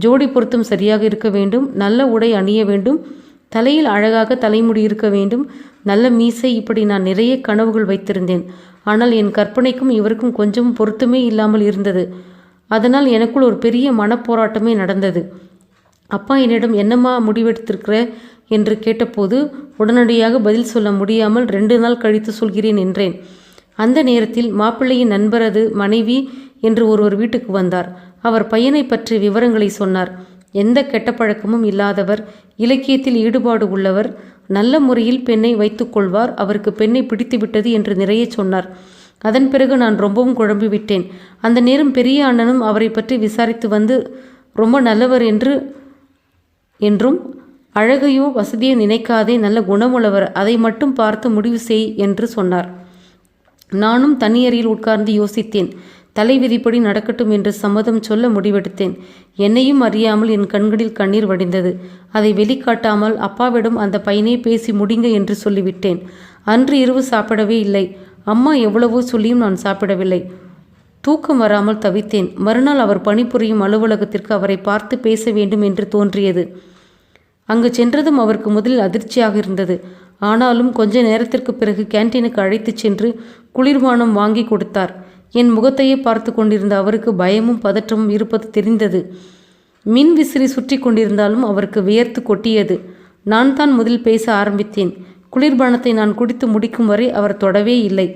ஜோடி பொருத்தம் சரியாக இருக்க வேண்டும். நல்ல உடை அணிய வேண்டும். தலையில் அழகாக தலைமுடி இருக்க வேண்டும். நல்ல மீசை. இப்படி நான் நிறைய கனவுகள் வைத்திருந்தேன். ஆனால் என் கற்பனைக்கும் இவருக்கும் கொஞ்சம் பொருத்தமே இல்லாமல் இருந்தது. அதனால் எனக்குள் ஒரு பெரிய மனப்போராட்டமே நடந்தது. அப்பா என்னிடம் என்னம்மா முடிவெடுத்திருக்கிற என்று கேட்டபோது உடனடியாக பதில் சொல்ல முடியாமல் 2 நாள் கழித்து சொல்கிறேன் என்றேன். அந்த நேரத்தில் மாப்பிள்ளையின் நண்பரது மனைவி என்று ஒருவர் வீட்டுக்கு வந்தார். அவர் பையனை பற்றிய விவரங்களை சொன்னார். எந்த கெட்ட பழக்கமும் இல்லாதவர், இலக்கியத்தில் ஈடுபாடு உள்ளவர், நல்ல முறையில் பெண்ணை வைத்துக்கொள்வார், அவருக்கு பெண்ணை பிடித்துவிட்டது என்று நிறைய சொன்னார். அதன் பிறகு நான் ரொம்பவும் குழம்பி விட்டேன். அந்த நேரம் பெரிய அண்ணனும் அவரை பற்றி விசாரித்து வந்து ரொம்ப நல்லவர் என்றும் அழகையோ வசதியோ நினைக்காதே, நல்ல குணமுள்ளவர், அதை மட்டும் பார்த்து முடிவு செய் என்று சொன்னார். நானும் தனியறையில் உட்கார்ந்து யோசித்தேன். தலை விதிப்படி நடக்கட்டும் என்று சம்மதம் சொல்ல முடிவெடுத்தேன். என்னையும் அறியாமல் என் கண்களில் கண்ணீர் வடிந்தது. அதை வெளிக்காட்டாமல் அப்பாவிடம் அந்த பையனே பேசி முடிங்க என்று சொல்லிவிட்டேன். அன்று இரவு சாப்பிடவே இல்லை. அம்மா எவ்வளவோ சொல்லியும் நான் சாப்பிடவில்லை. தூக்கம் வராமல் தவித்தேன். மறுநாள் அவர் பணிபுரியும் அலுவலகத்திற்கு அவரை பார்த்து பேச வேண்டும் என்று தோன்றியது. அங்கு சென்றதும் அவருக்கு முதலில் அதிர்ச்சியாக இருந்தது. ஆனாலும் கொஞ்ச நேரத்திற்கு பிறகு கேன்டீனுக்கு அழைத்துச் சென்று குளிர்பானம் வாங்கி கொடுத்தார். என் முகத்தையே பார்த்து கொண்டிருந்த அவருக்கு பயமும் பதற்றமும் இருப்பது தெரிந்தது. மின் விசிறி சுற்றி கொண்டிருந்தாலும் அவருக்கு வியர்த்து கொட்டியது. நான் தான் முதல் பேச ஆரம்பித்தேன். குளிர்பானத்தை நான் குடித்து முடிக்கும் வரை அவர் தொடவே இல்லை.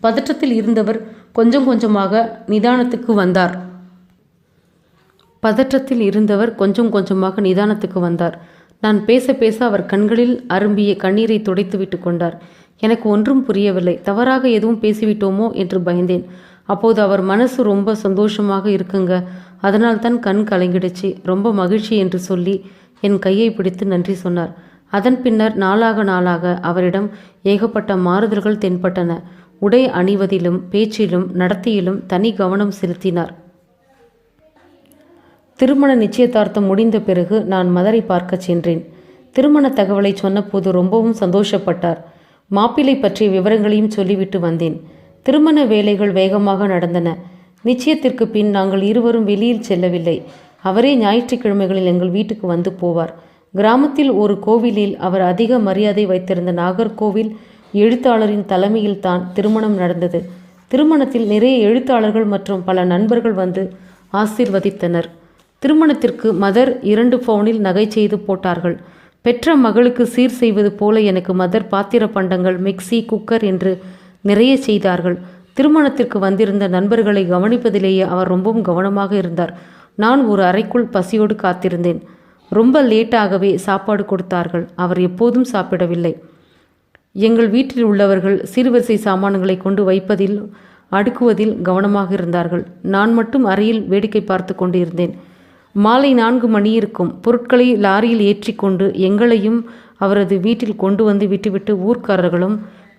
பதற்றத்தில் இருந்தவர் கொஞ்சம் கொஞ்சமாக நிதானத்துக்கு வந்தார். நான் பேச பேச அவர் கண்களில் அரும்பிய கண்ணீரை துடைத்து விட்டு கொண்டார். எனக்கு ஒன்றும் புரியவில்லை. தவறாக எதுவும் பேசிவிட்டோமோ என்று பயந்தேன். அப்போது அவர் மனசு ரொம்ப சந்தோஷமாக இருக்குங்க, அதனால் தான் கண் கலங்கிடுச்சு, ரொம்ப மகிழ்ச்சி என்று சொல்லி என் கையை பிடித்து நன்றி சொன்னார். அதன் பின்னர் நாளாக அவரிடம் ஏகப்பட்ட மாறுதல்கள் தென்பட்டன. உடை அணிவதிலும் பேச்சிலும் நடத்தையிலும் தனி கவனம் செலுத்தினார். திருமண நிச்சயதார்த்தம் முடிந்த பிறகு நான் மதரை பார்க்க சென்றேன். திருமண தகவலை சொன்னபோது ரொம்பவும் சந்தோஷப்பட்டார். மாப்பிள்ளை பற்றிய விவரங்களையும் சொல்லிவிட்டு வந்தேன். திருமண வேலைகள் வேகமாக நடந்தன. நிச்சயத்திற்கு பின் நாங்கள் இருவரும் வெளியில் செல்லவில்லை. அவரே ஞாயிற்றுக்கிழமைகளில் எங்கள் வீட்டுக்கு வந்து போவார். கிராமத்தில் ஒரு கோவிலில் அவர் அதிக மரியாதை வைத்திருந்த நாகர்கோவில் எழுத்தாளரின் தலைமையில் தான் திருமணம் நடந்தது. திருமணத்தில் நிறைய எழுத்தாளர்கள் மற்றும் பல நண்பர்கள் வந்து ஆசீர்வதித்தனர். திருமணத்திற்கு மதர் 2 பவுனில் நகை செய்து போட்டார்கள். பெற்ற மகளுக்கு சீர் செய்வது போல எனக்கு மதர் பாத்திர பண்டங்கள், மிக்சி, குக்கர் என்று நிறைய செய்தார்கள். திருமணத்திற்கு வந்திருந்த நண்பர்களை கவனிப்பதிலேயே அவர் ரொம்பவும் கவனமாக இருந்தார். நான் ஒரு அறைக்குள் பசியோடு காத்திருந்தேன். ரொம்ப லேட்டாகவே சாப்பாடு கொடுத்தார்கள். அவர் எப்போதும் சாப்பிடவில்லை. எங்கள் வீட்டில் உள்ளவர்கள் சீர்வரிசை சாமான்களை கொண்டு வைப்பதில் அடுக்குவதில் கவனமாக இருந்தார்கள். நான் மட்டும் அறையில் வேடிக்கை பார்த்து கொண்டிருந்தேன். மாலை 4 மணி இருக்கும். பொருட்களை லாரியில் ஏற்றி கொண்டு எங்களையும் அவரது வீட்டில் கொண்டு வந்து விட்டுவிட்டு ஊர்க்காரர்களும்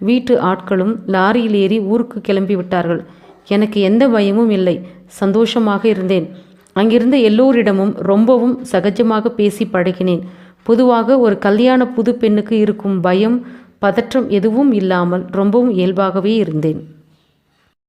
வீட்டு ஆட்களும் லாரியில் ஏறி ஊருக்கு கிளம்பி விட்டார்கள். எனக்கு எந்த பயமும் இல்லை. சந்தோஷமாக இருந்தேன். அங்கிருந்த எல்லோரிடமும் ரொம்பவும் சகஜமாக பேசி பழகினேன். பொதுவாக ஒரு கல்யாண புது பெண்ணுக்கு இருக்கும் பயம், பதற்றம் எதுவும் இல்லாமல் ரொம்பவும் இயல்பாகவே இருந்தேன்.